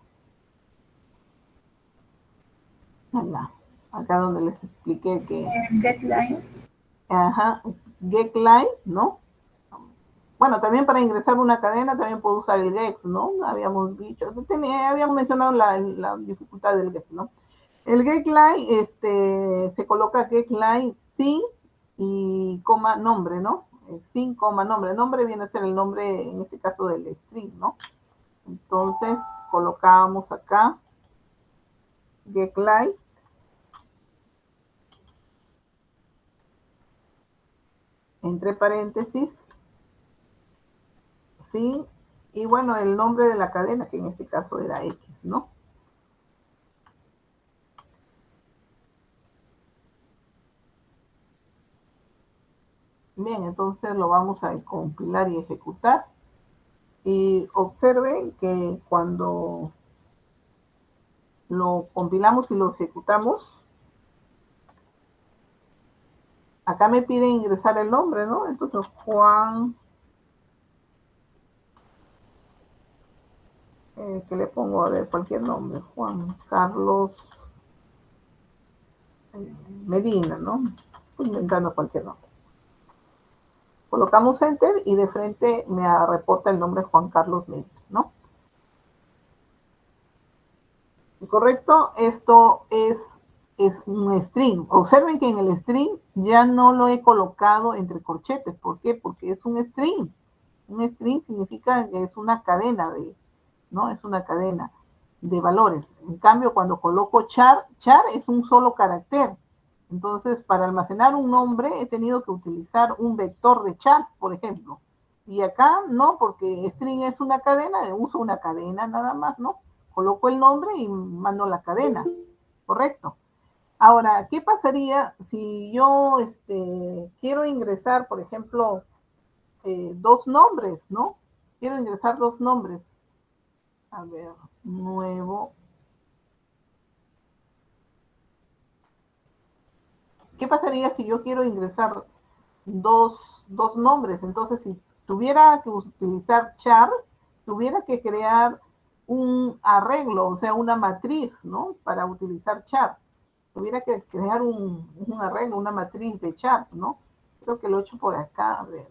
Acá, acá donde les expliqué que... GetLine. Ajá, getLine, ¿no? Bueno, también para ingresar una cadena también puedo usar el get, ¿no? Habíamos dicho, habíamos mencionado la dificultad del get, ¿no? El getLine, se coloca getLine sin y coma nombre, ¿no? Sin coma nombre. Nombre viene a ser el nombre, en este caso, del string, ¿no? Entonces, colocamos acá getLine entre paréntesis, sin, y bueno, el nombre de la cadena, que en este caso era X, ¿no? Bien, entonces lo vamos a compilar y ejecutar. Y observen que cuando lo compilamos y lo ejecutamos, acá me pide ingresar el nombre, ¿no? Entonces, Juan, ¿qué le pongo? A ver, cualquier nombre. Juan Carlos Medina, ¿no? Estoy inventando cualquier nombre. Colocamos Enter y de frente me reporta el nombre Juan Carlos Medina, ¿no? ¿Correcto? Esto es un string. Observen que en el string ya no lo he colocado entre corchetes. ¿Por qué? Porque es un string. Un string significa que es una cadena ¿no? Es una cadena de valores. En cambio, cuando coloco char, char es un solo carácter. Entonces, para almacenar un nombre he tenido que utilizar un vector de char, por ejemplo. Y acá no, porque string es una cadena, uso una cadena nada más, ¿no? Coloco el nombre y mando la cadena, ¿correcto? Ahora, ¿qué pasaría si yo quiero ingresar, por ejemplo, dos nombres, ¿no? Quiero ingresar dos nombres. A ver, nuevo. ¿Qué pasaría si yo quiero ingresar dos nombres? Entonces, si tuviera que utilizar char, tuviera que crear un arreglo, o sea, una matriz, ¿no? Para utilizar char. Tuviera que crear un arreglo, una matriz de char, ¿no? Creo que lo he hecho por acá. A ver.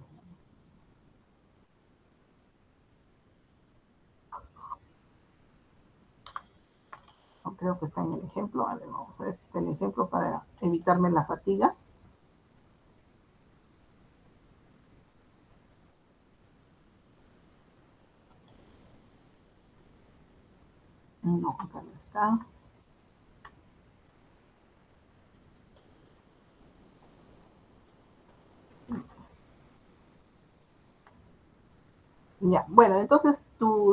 No creo que está en el ejemplo. A ver, vamos a ver si está en el ejemplo para evitarme la fatiga. No, acá no está. Ya, bueno, entonces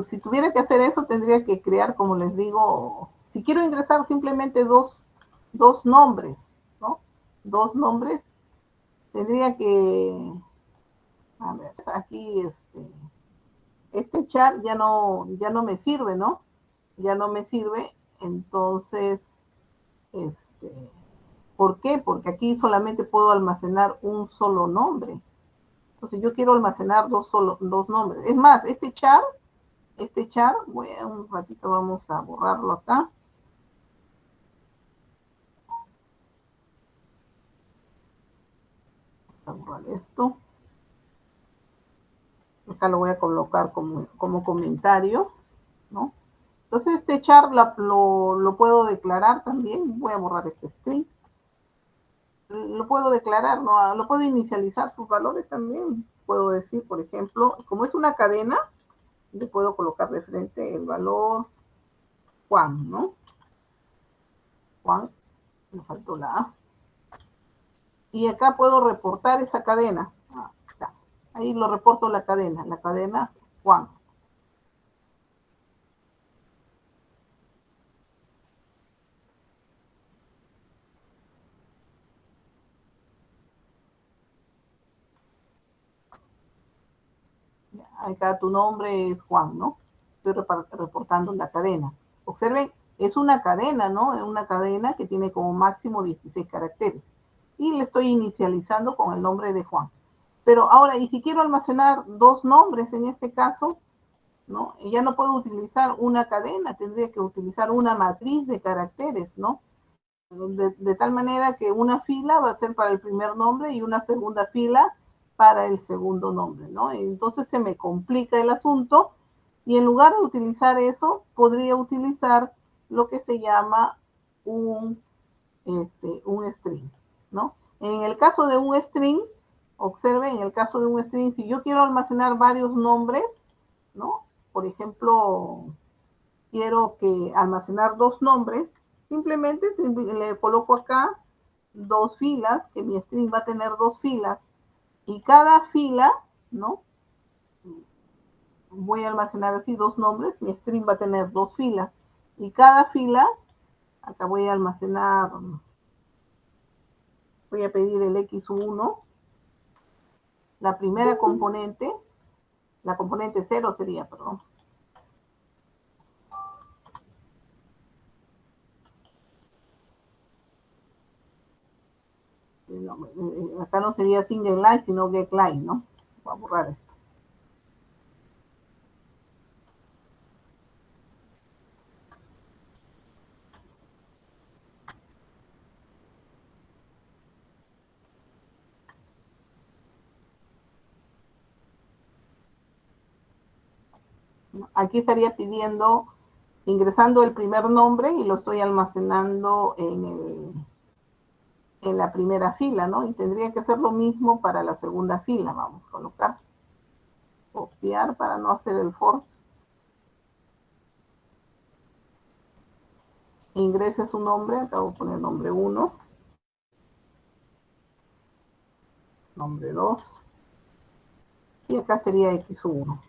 si tuviera que hacer eso, tendría que crear, como les digo, si quiero ingresar simplemente dos nombres, ¿no? Dos nombres, tendría que, a ver, aquí char ya no me sirve, ¿no? Ya no me sirve, entonces, este, ¿por qué? Porque aquí solamente puedo almacenar un solo nombre. Entonces yo quiero almacenar dos nombres. Es más, este char, un ratito vamos a borrarlo acá. Vamos a borrar esto. Acá lo voy a colocar como comentario, ¿no? Entonces este char lo puedo declarar también. Voy a borrar este string. Lo puedo declarar, ¿no? Lo puedo inicializar sus valores también. Puedo decir, por ejemplo, como es una cadena, le puedo colocar de frente el valor Juan, ¿no? Juan, me faltó la A. Y acá puedo reportar esa cadena. Ah, está. Ahí lo reporto la cadena Juan. Acá tu nombre es Juan, ¿no? Estoy reportando la cadena. Observen, es una cadena, ¿no? Es una cadena que tiene como máximo 16 caracteres. Y le estoy inicializando con el nombre de Juan. Pero ahora, y si quiero almacenar dos nombres en este caso, ¿no? Ya no puedo utilizar una cadena, tendría que utilizar una matriz de caracteres, ¿no? De tal manera que una fila va a ser para el primer nombre y una segunda fila para el segundo nombre, ¿no? Entonces se me complica el asunto y en lugar de utilizar eso, podría utilizar lo que se llama un, un string, ¿no? En el caso de un string, observe, en el caso de un string, si yo quiero almacenar varios nombres, ¿no? Por ejemplo, quiero que almacenar dos nombres, simplemente le coloco acá dos filas, que mi string va a tener dos filas, y cada fila, ¿no? Voy a almacenar así dos nombres, mi string va a tener dos filas, y cada fila, acá voy a almacenar, voy a pedir el x1, la primera componente, la componente 0 sería, perdón. No, acá no sería single line, sino get line, ¿no? Voy a borrar esto. Aquí estaría pidiendo, ingresando el primer nombre y lo estoy almacenando en la primera fila, ¿no? Y tendría que hacer lo mismo para la segunda fila. Vamos a colocar, copiar para no hacer el for. Ingrese su nombre, acá voy a poner nombre 1, nombre 2, y acá sería x1.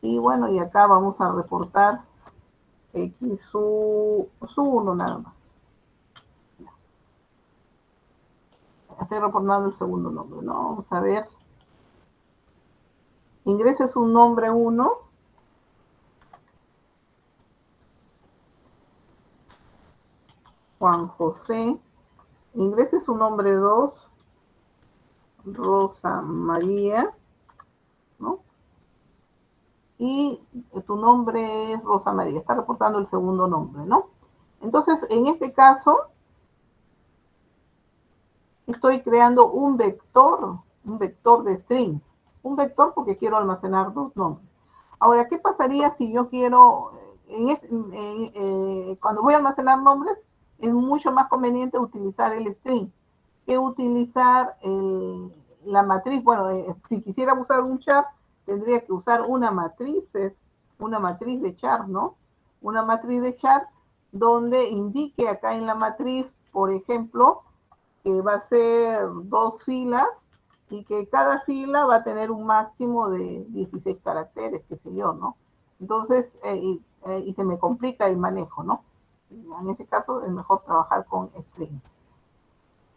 Y bueno, y acá vamos a reportar x1 nada más. estoy reportando el segundo nombre, ¿no? Vamos a ver. Ingreses un nombre 1. Juan José. Ingreses un nombre 2. Rosa María, ¿no? Y tu nombre es Rosa María. Está reportando el segundo nombre, ¿no? Entonces, en este caso, estoy creando un vector de strings. Un vector porque quiero almacenar dos nombres. Ahora, ¿qué pasaría si yo quiero, cuando voy a almacenar nombres, es mucho más conveniente utilizar el string que utilizar la matriz? Bueno, si quisiera usar un char, tendría que usar una matriz de char, ¿no? Una matriz de char donde indique acá en la matriz, por ejemplo, que va a ser 2 filas y que cada fila va a tener un máximo de 16 caracteres, qué sé yo, ¿no? Entonces, y se me complica el manejo, ¿no? En ese caso es mejor trabajar con strings.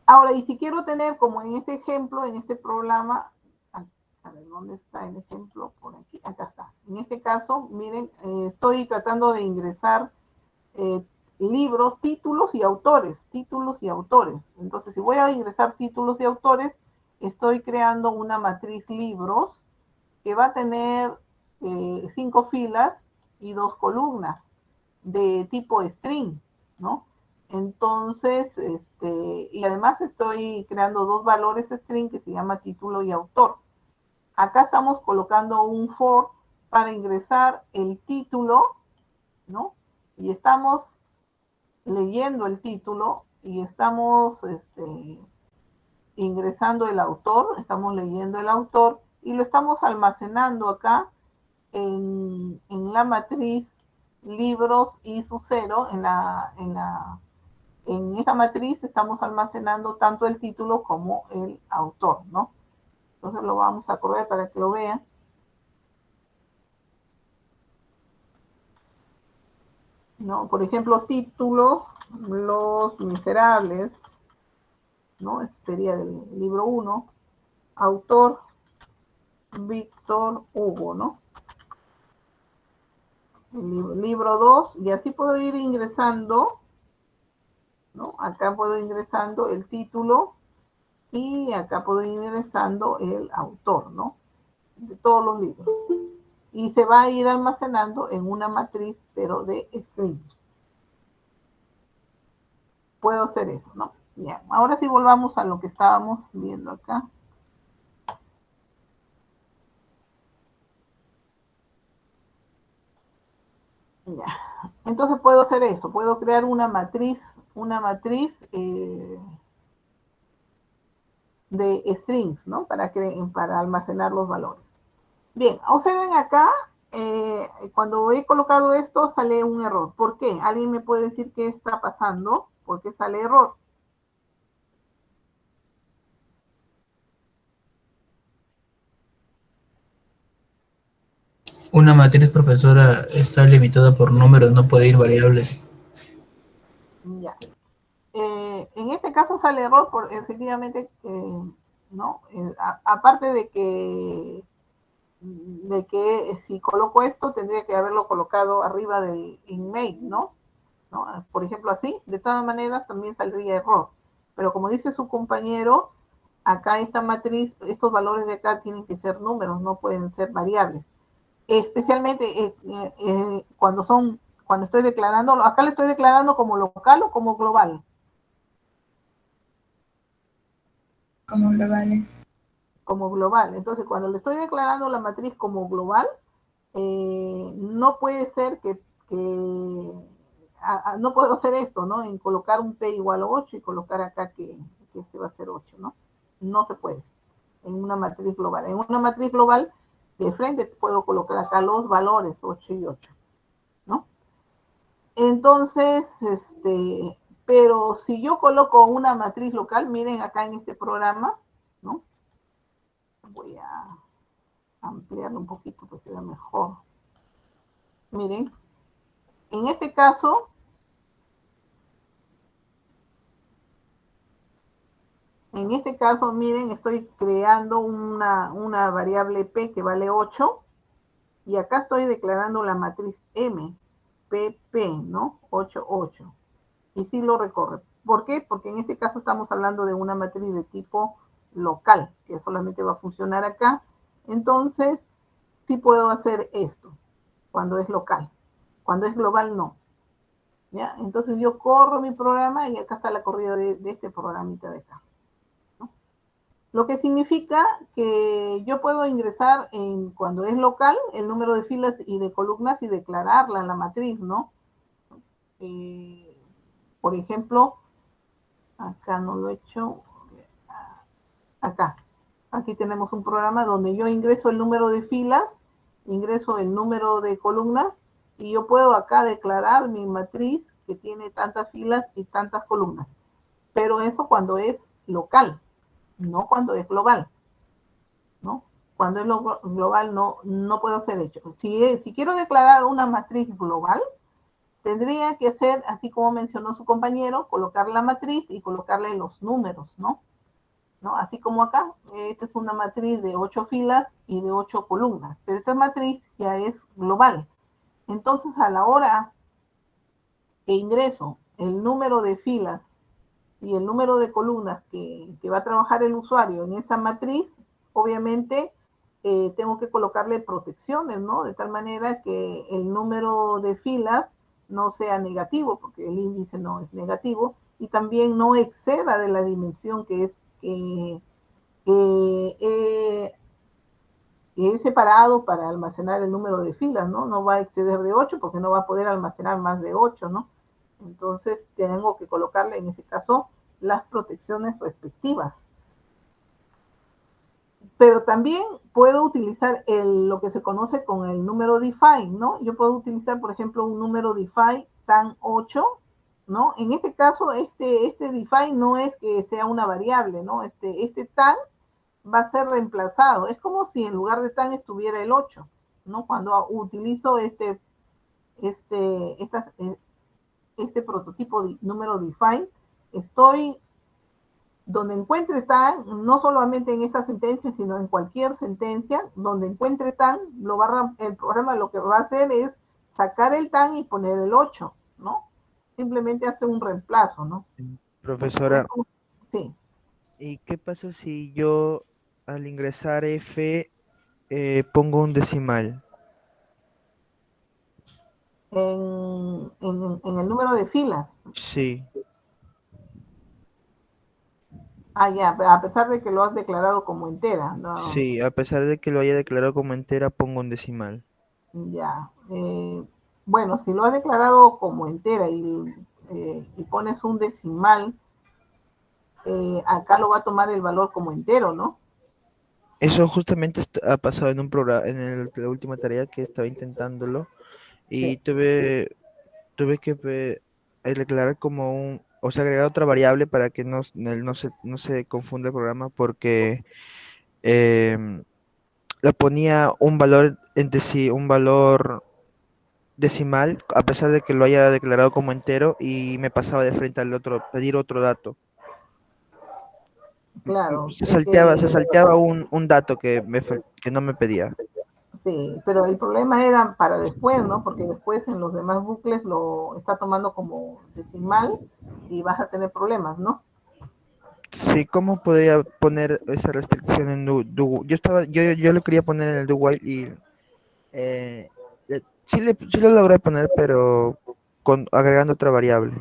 Ahora, y si quiero tener, como en este ejemplo, en este programa, a ver, ¿dónde está el ejemplo? Por aquí, acá está. En este caso, miren, estoy tratando de ingresar libros, títulos y autores. Entonces, si voy a ingresar títulos y autores, estoy creando una matriz libros que va a tener 5 filas y 2 columnas de tipo string, ¿no? Entonces, y además estoy creando 2 valores string que se llama título y autor. Acá estamos colocando un for para ingresar el título, ¿no? Y estamos leyendo el título y estamos ingresando el autor, estamos leyendo el autor y lo estamos almacenando acá en la matriz libros y su cero. En esa matriz estamos almacenando tanto el título como el autor, ¿no? Entonces lo vamos a correr para que lo vean. ¿No? Por ejemplo, título, Los Miserables, ¿no? Ese sería el libro 1. Autor, Víctor Hugo, ¿no? El libro 2, y así puedo ir ingresando, ¿no? Acá puedo ir ingresando el título y acá puedo ir ingresando el autor, ¿no? De todos los libros. Y se va a ir almacenando en una matriz, pero de string. Puedo hacer eso, ¿no? Ya. Ahora sí volvamos a lo que estábamos viendo acá. Ya. Entonces puedo hacer eso, puedo crear una matriz de strings, ¿no? Para almacenar los valores. Bien, observen acá, cuando he colocado esto sale un error. ¿Por qué? ¿Alguien me puede decir qué está pasando? ¿Por qué sale error? Una matriz, profesora, está limitada por números, no puede ir variables. Ya. En este caso sale error por efectivamente, ¿no? Aparte de que si coloco esto tendría que haberlo colocado arriba del inmate, ¿no? ¿No? Por ejemplo, así, de todas maneras también saldría error. Pero como dice su compañero, acá esta matriz, estos valores de acá tienen que ser números, no pueden ser variables. Especialmente cuando estoy declarando, acá le estoy declarando como local o como global. Como globales. Como global. Entonces, cuando le estoy declarando la matriz como global, no puede ser no puedo hacer esto, ¿no? En colocar un P igual a 8 y colocar acá que este va a ser 8, ¿no? No se puede en una matriz global. En una matriz global, de frente puedo colocar acá los valores 8 y 8, ¿no? Entonces, pero si yo coloco una matriz local, miren acá en este programa, ¿no? Voy a ampliarlo un poquito para que se vea mejor. Miren, en este caso, En este caso, miren, estoy creando una variable P que vale 8 y acá estoy declarando la matriz M, PP, ¿no? 8, 8. Y sí lo recorre. ¿Por qué? Porque en este caso estamos hablando de una matriz de tipo local, que solamente va a funcionar acá. Entonces, sí puedo hacer esto cuando es local. Cuando es global, no. ¿Ya? Entonces yo corro mi programa y acá está la corrida de este programita de acá. ¿No? Lo que significa que yo puedo ingresar cuando es local el número de filas y de columnas y declararla en la matriz, ¿no? Eh, por ejemplo, acá no lo he hecho, acá. Aquí tenemos un programa donde yo ingreso el número de filas, ingreso el número de columnas y yo puedo acá declarar mi matriz que tiene tantas filas y tantas columnas. Pero eso cuando es local, no cuando es global, ¿no? Cuando es global no puedo hacer hecho. Si quiero declarar una matriz global, tendría que hacer, así como mencionó su compañero, colocar la matriz y colocarle los números, ¿no? ¿No? Así como acá, esta es una matriz de 8 filas y de 8 columnas, pero esta matriz ya es global. Entonces, a la hora que ingreso el número de filas y el número de columnas que va a trabajar el usuario en esa matriz, obviamente tengo que colocarle protecciones, ¿no? De tal manera que el número de filas no sea negativo, porque el índice no es negativo, y también no exceda de la dimensión que es que he separado para almacenar el número de filas, ¿no? No va a exceder de 8 porque no va a poder almacenar más de 8, ¿no? Entonces tengo que colocarle en ese caso las protecciones respectivas. Pero también puedo utilizar lo que se conoce con el número define, ¿no? Yo puedo utilizar, por ejemplo, un número define tan 8, ¿no? En este caso, este define no es que sea una variable, ¿no? Este tan va a ser reemplazado. Es como si en lugar de tan estuviera el 8, ¿no? Cuando utilizo este, estas, este prototipo de número define, estoy donde encuentre tan, no solamente en esta sentencia, sino en cualquier sentencia, donde encuentre tan, el programa lo que va a hacer es sacar el tan y poner el 8, ¿no? Simplemente hace un reemplazo, ¿no? Es Profesora, como, sí. ¿y qué pasa si yo al ingresar F pongo un decimal? En el número de filas. Sí, Ah, ya, a pesar de que lo has declarado como entera, no, sí, a pesar de que lo haya declarado como entera, pongo un decimal. ya. Bueno, si lo has declarado como entera y pones un decimal, acá lo va a tomar el valor como entero, ¿no? Eso justamente ha pasado en un programa, en la última tarea que estaba intentándolo y Sí, tuve que declarar como o sea, agregar otra variable para que no se confunda el programa porque em, le ponía un valor entre sí, un valor decimal, a pesar de que lo haya declarado como entero y me pasaba de frente al otro, pedir otro dato. claro. Se salteaba un dato que no me pedía. Sí, pero el problema era para después, ¿no? Porque después en los demás bucles lo está tomando como decimal y vas a tener problemas, ¿no? Sí, ¿cómo podría poner esa restricción en yo lo quería poner en el do while y sí lo logré poner, pero agregando otra variable.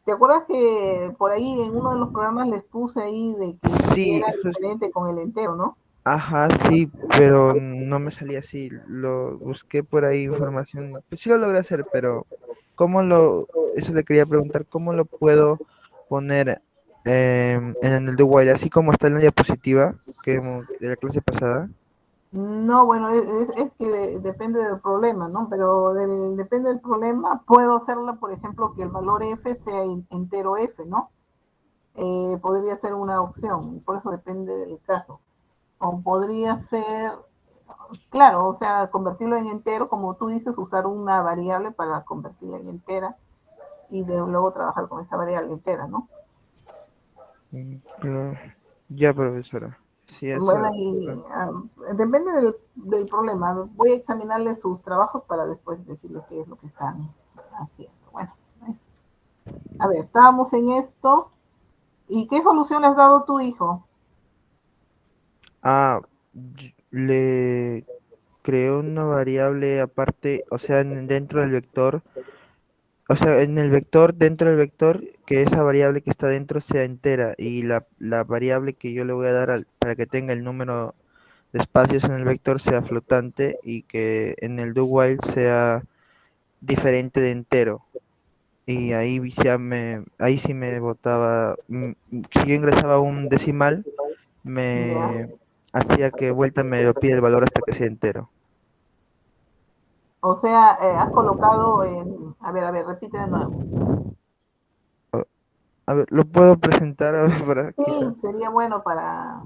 ¿Te acuerdas que por ahí en uno de los programas les puse ahí de que Sí, era diferente con el entero, ¿no? ajá, sí, pero no me salía así. Lo busqué por ahí información. Pues sí lo logré hacer, pero eso le quería preguntar, ¿cómo lo puedo poner en el do while, así como está en la diapositiva de la clase pasada? No, bueno, es que depende del problema, ¿no? Pero depende del problema, puedo hacerlo, por ejemplo, que el valor f sea entero f, ¿no? Podría ser una opción, por eso depende del caso. O podría ser, claro, o sea, convertirlo en entero, como tú dices, usar una variable para convertirla en entera y luego trabajar con esa variable entera, ¿no? Claro. Ya, profesora. Sí, Bueno, eso. y depende del problema. Voy a examinarles sus trabajos para después decirles qué es lo que están haciendo. Bueno, a ver, estábamos en esto. ¿Y qué solución le has dado a tu hijo? Ah, le creo una variable aparte, o sea, dentro del vector, o sea, en el vector, dentro del vector, que esa variable que está dentro sea entera y la variable que yo le voy a dar para que tenga el número de espacios en el vector sea flotante y que en el do while sea diferente de entero. Y ahí sí me botaba, si yo ingresaba un decimal, Ya. me hacía que vuelta me lo pide el valor hasta que sea entero. O sea, has colocado en... A ver, repite de nuevo. A ver, lo puedo presentar a ver, para quizá. Sí, sería bueno para...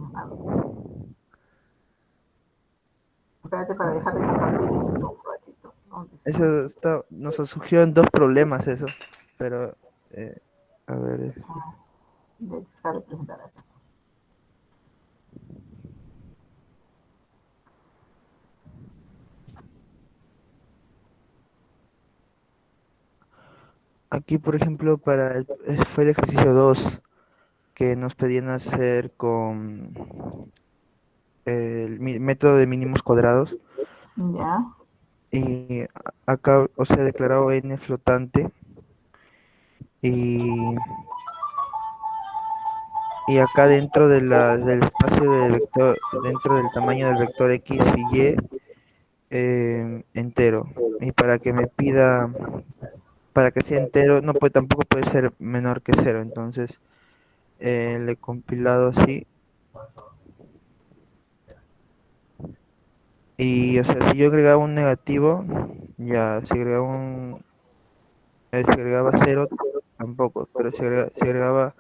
espérate para dejar de compartir esto un ratito. ¿Dónde está? Eso nos surgió en dos problemas eso, pero eh, a ver, Dejar de presentar acá. aquí por ejemplo fue el ejercicio 2 que nos pedían hacer con el método de mínimos cuadrados Ya. y acá, o sea, declarado n flotante y, y acá dentro del espacio del vector, dentro del tamaño del vector x y y entero. Y para que me pida, para que sea entero, no puede, tampoco puede ser menor que cero. Entonces le he compilado así. Y o sea, si yo agregaba un negativo, ya, si agregaba cero, tampoco. Pero si agregaba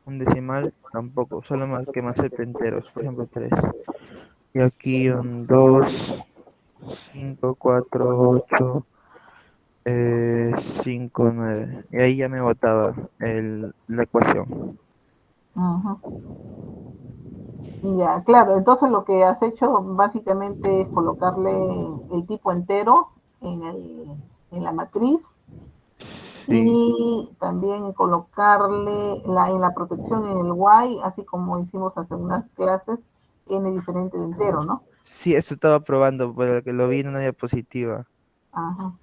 un decimal, tampoco. Solo más que más enteros, por ejemplo, 3. Y aquí un 2 5 4 8 5 9. Y ahí ya me botaba la ecuación. Ujú. Ya, claro. Entonces lo que has hecho básicamente es colocarle el tipo entero en la matriz Sí, y también colocarle en la protección en el y, así como hicimos hace unas clases, n diferente de entero, ¿no? sí, eso estaba probando, pero que lo vi en una diapositiva. Ajá.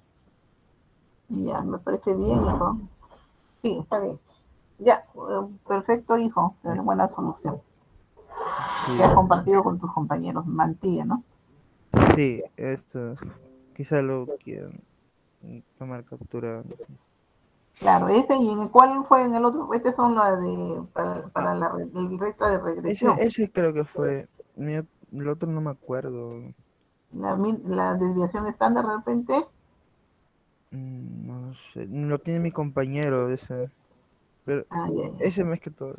Ya, me parece bien, hijo. Sí, está bien. Ya, perfecto, hijo. Buena solución. Que Sí, has compartido con tus compañeros. Mantilla, ¿no? sí, esto, quizá lo quieran tomar captura. Claro, ese y en el cual fue en el otro, este son las de Ah, para el recta de regresión. ese creo que fue, el otro no me acuerdo, La desviación estándar de repente. no sé, lo tiene mi compañero ese, pero Ah, ya, ya. ese mes que todo,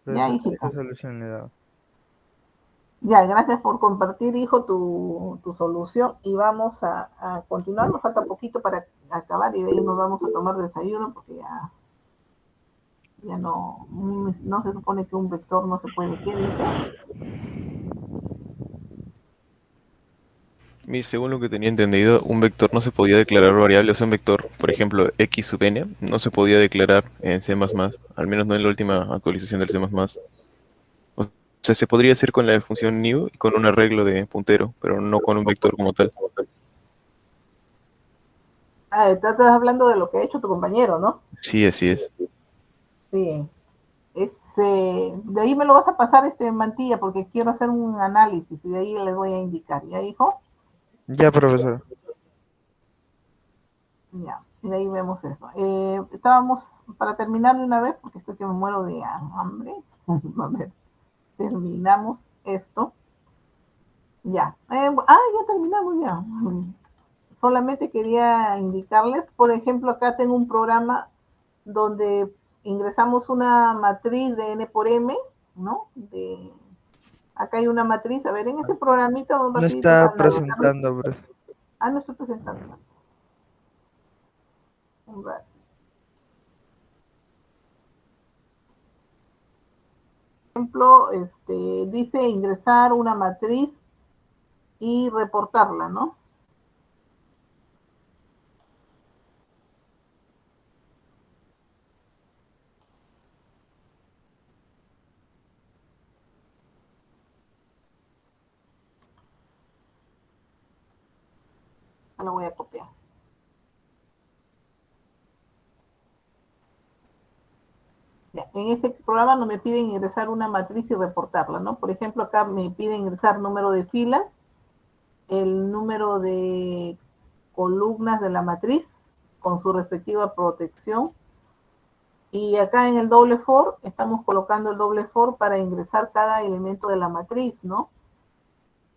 pero Ya, esa hijito. solución le he dado. Ya, gracias por compartir, hijo, tu solución. Y vamos a continuar. Nos falta poquito para acabar y de ahí nos vamos a tomar desayuno porque ya no, no se supone que un vector no se puede. ¿Qué dice? Según lo que tenía entendido, un vector no se podía declarar variable, o sea, un vector, por ejemplo, x sub n, no se podía declarar en C++, al menos no en la última actualización del C++. O sea, se podría hacer con la función new y con un arreglo de puntero, pero no con un vector como tal. Ah, estás hablando de lo que ha hecho tu compañero, ¿no? Sí, así es. Sí. De ahí me lo vas a pasar mantilla porque quiero hacer un análisis y de ahí les voy a indicar. ¿Ya, hijo? Ya, profesor. Ya, y de ahí vemos eso. Estábamos, para terminar de una vez, porque estoy que me muero de hambre. A ver, terminamos esto. Ya. Ya terminamos ya. Solamente quería indicarles, por ejemplo, acá tengo un programa donde ingresamos una matriz de n por m, ¿no? Acá hay una matriz. A ver, en este programita, un No rapidito está para analizarlo. presentando, profesor. No estoy presentando. Un rato. ejemplo, dice ingresar una matriz y reportarla, ¿no? Lo voy a copiar. Ya, en este programa no me piden ingresar una matriz y reportarla, ¿no? Por ejemplo, acá me piden ingresar número de filas, el número de columnas de la matriz con su respectiva protección. Y acá en el doble for estamos colocando el doble for para ingresar cada elemento de la matriz, ¿no?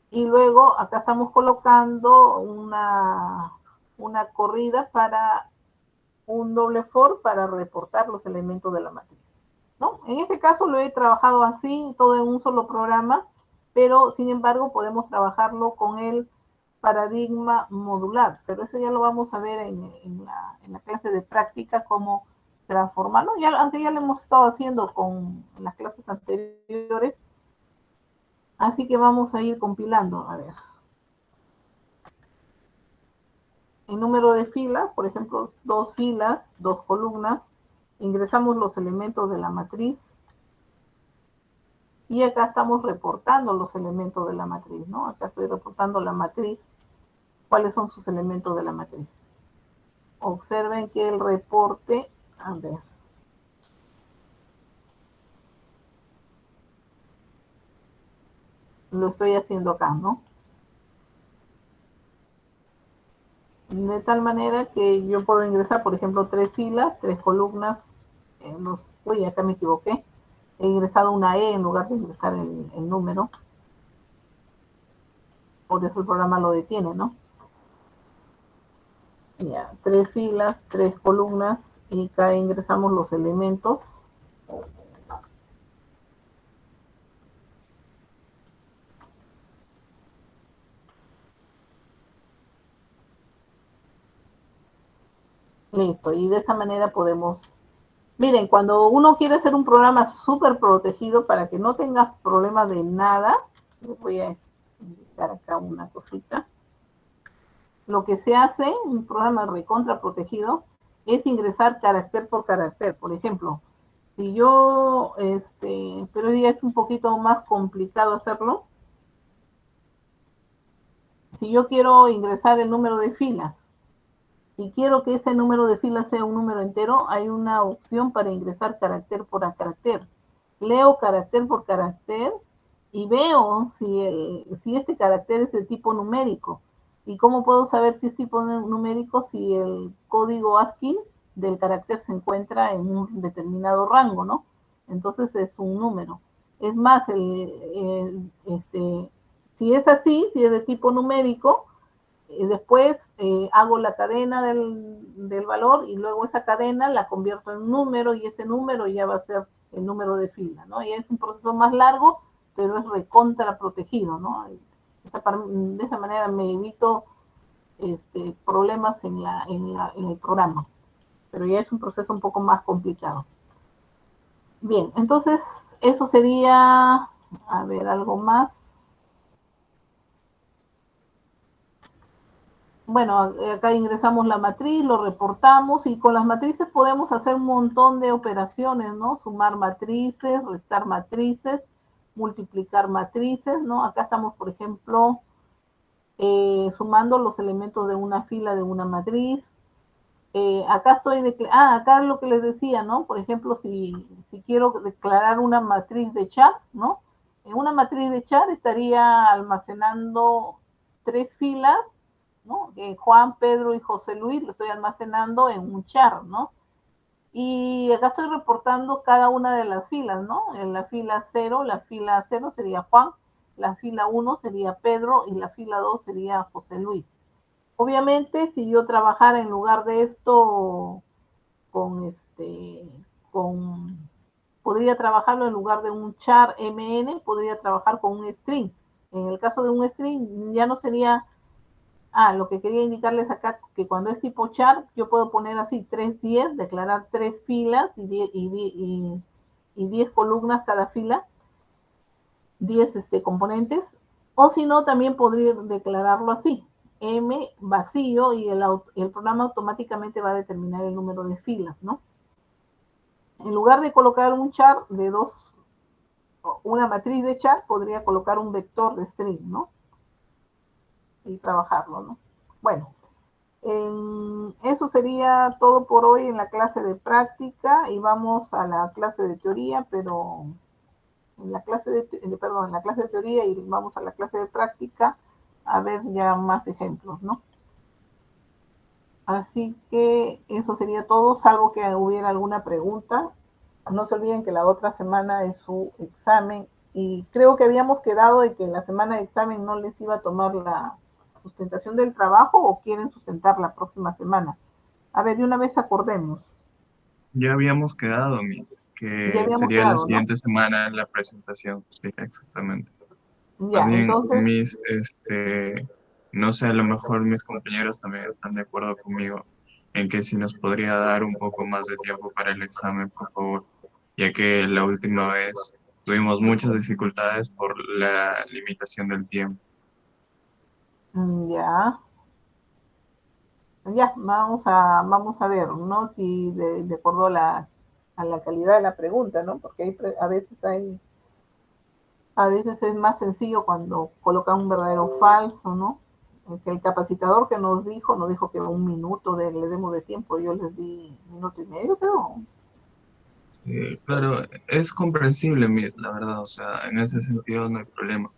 Y luego acá estamos colocando una corrida para un doble for para reportar los elementos de la matriz, ¿no? En este caso lo he trabajado así, todo en un solo programa, pero sin embargo podemos trabajarlo con el paradigma modular, pero eso ya lo vamos a ver en la clase de práctica, cómo transformarlo, aunque ya lo hemos estado haciendo con las clases anteriores, así que vamos a ir compilando, a ver. En número de filas, por ejemplo, 2 filas, 2 columnas, ingresamos los elementos de la matriz y acá estamos reportando los elementos de la matriz, ¿no? Acá estoy reportando la matriz, cuáles son sus elementos de la matriz. Observen que el reporte, a ver, lo estoy haciendo acá, ¿no? De tal manera que yo puedo ingresar, por ejemplo, 3 filas, 3 columnas, uy, acá me equivoqué, he ingresado una E en lugar de ingresar el número, por eso el programa lo detiene, ¿no? Ya, 3 filas, 3 columnas, y acá ingresamos los elementos. Listo, y de esa manera podemos... Miren, cuando uno quiere hacer un programa súper protegido para que no tengas problemas de nada, les voy a indicar acá una cosita. Lo que se hace en un programa recontra protegido es ingresar carácter por carácter. Por ejemplo, si yo, pero ya es un poquito más complicado hacerlo. Si yo quiero ingresar el número de filas y quiero que ese número de filas sea un número entero, hay una opción para ingresar carácter por carácter. Leo carácter por carácter y veo si este carácter es de tipo numérico. ¿Y cómo puedo saber si es tipo numérico si el código ASCII del carácter se encuentra en un determinado rango, ¿no? Entonces es un número. Es más, si es así, si es de tipo numérico, después hago la cadena del valor y luego esa cadena la convierto en número y ese número ya va a ser el número de fila, ¿no? Y es un proceso más largo, pero es recontra protegido, ¿no? De esa manera me evito problemas en el programa, pero ya es un proceso un poco más complicado. Bien, entonces eso sería, a ver, algo más. Bueno, acá ingresamos la matriz, lo reportamos y con las matrices podemos hacer un montón de operaciones, ¿no? Sumar matrices, restar matrices, multiplicar matrices, ¿no? Acá estamos, por ejemplo, sumando los elementos de una fila de una matriz. Acá estoy, acá lo que les decía, ¿no? Por ejemplo, si quiero declarar una matriz de char, ¿no? En una matriz de char estaría almacenando 3 filas, ¿no? Juan, Pedro y José Luis lo estoy almacenando en un char, ¿no? Y acá estoy reportando cada una de las filas, ¿no? En la fila 0 sería Juan, la fila 1 sería Pedro y la fila 2 sería José Luis. Obviamente, si yo trabajara en lugar de esto con podría trabajarlo en lugar de un char mn, podría trabajar con un string. En el caso de un string ya no sería, lo que quería indicarles acá, que cuando es tipo char, yo puedo poner así 310, declarar 3 filas y 10 columnas cada fila. 10 componentes, o si no, también podría declararlo así, M vacío, y el programa automáticamente va a determinar el número de filas, ¿no? En lugar de colocar un char de una matriz de char, podría colocar un vector de string, ¿no? Y trabajarlo, ¿no? Bueno, eso sería todo por hoy en la clase de práctica, y vamos a la clase de teoría, pero en la clase en la clase de teoría, y vamos a la clase de práctica a ver ya más ejemplos, ¿no? Así que eso sería todo, salvo que hubiera alguna pregunta. No se olviden que la otra semana es su examen, y creo que habíamos quedado de que en la semana de examen no les iba a tomar la sustentación del trabajo, o quieren sustentar la próxima semana. A ver, de una vez acordemos. Ya habíamos quedado, Ya que habíamos sería la quedado, ¿no? siguiente semana la presentación. Sí, exactamente. Más Ya, bien, entonces, no sé, a lo mejor mis compañeros también están de acuerdo conmigo en que si nos podría dar un poco más de tiempo para el examen, por favor, ya que la última vez tuvimos muchas dificultades por la limitación del tiempo. ya, ya, vamos a ver, ¿no? Si de acuerdo a la calidad de la pregunta, ¿no? Porque a veces es más sencillo cuando colocan un verdadero o falso, ¿no? Que el capacitador que nos dijo que 1 minuto le demos de tiempo, yo les di 1 minuto y medio, creo. Claro, es comprensible, la verdad, o sea, en ese sentido no hay problema.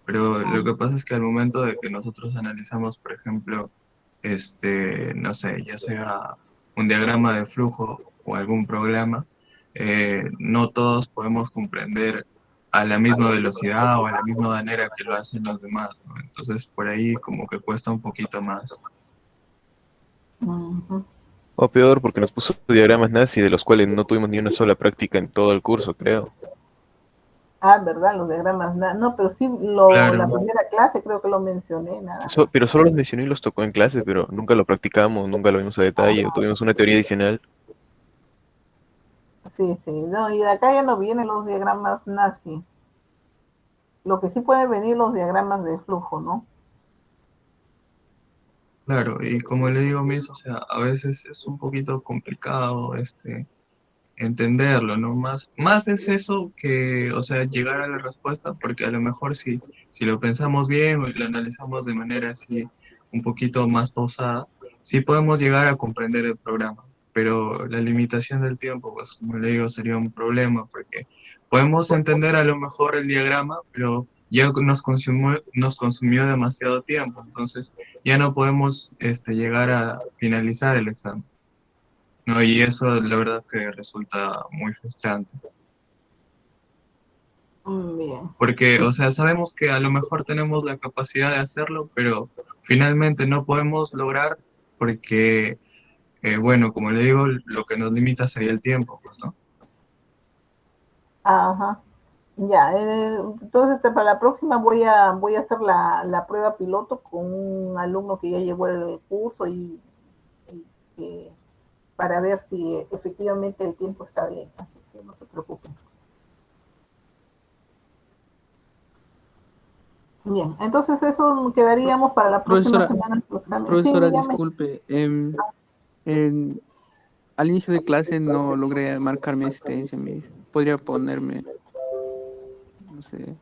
Pero lo que pasa es que al momento de que nosotros analizamos, por ejemplo, no sé, ya sea un diagrama de flujo o algún programa, no todos podemos comprender a la misma velocidad o a la misma manera que lo hacen los demás, ¿no? Entonces, por ahí como que cuesta un poquito más. Ujú. O peor, porque nos puso diagramas nazi de los cuales no tuvimos ni una sola práctica en todo el curso, creo. Ah, ¿verdad? Los diagramas, no, pero sí, la Claro, primera clase creo que lo mencioné, nada más. Pero solo los mencioné y los tocó en clase, pero nunca lo practicamos, nunca lo vimos a detalle, o tuvimos una teoría adicional. Sí, sí, no, y de acá ya no vienen los diagramas nazi. Lo que sí pueden venir los diagramas de flujo, ¿no? claro, y como le digo, o sea, a veces es un poquito complicado, entenderlo, ¿no? Más es eso que, o sea, llegar a la respuesta, porque a lo mejor si lo pensamos bien o lo analizamos de manera así un poquito más pausada, sí podemos llegar a comprender el programa, pero la limitación del tiempo, pues como le digo, sería un problema, porque podemos entender a lo mejor el diagrama, pero ya nos consumió demasiado tiempo, entonces ya no podemos llegar a finalizar el examen. No, y eso la verdad que resulta muy frustrante, Bien. porque, o sea, sabemos que a lo mejor tenemos la capacidad de hacerlo, pero finalmente no podemos lograr porque, bueno, como le digo, lo que nos limita sería el tiempo, pues, ¿no? Ajá. Ya, entonces para la próxima voy a hacer la prueba piloto con un alumno que ya llevó el curso, y que- para ver si efectivamente el tiempo está bien, así que no se preocupen. Bien, entonces eso quedaríamos para la próxima Profesora, semana. Su examen. Sí, profesora, dígame. disculpe. Al inicio de clase no logré marcar mi asistencia. ¿Podría ponerme, no sé,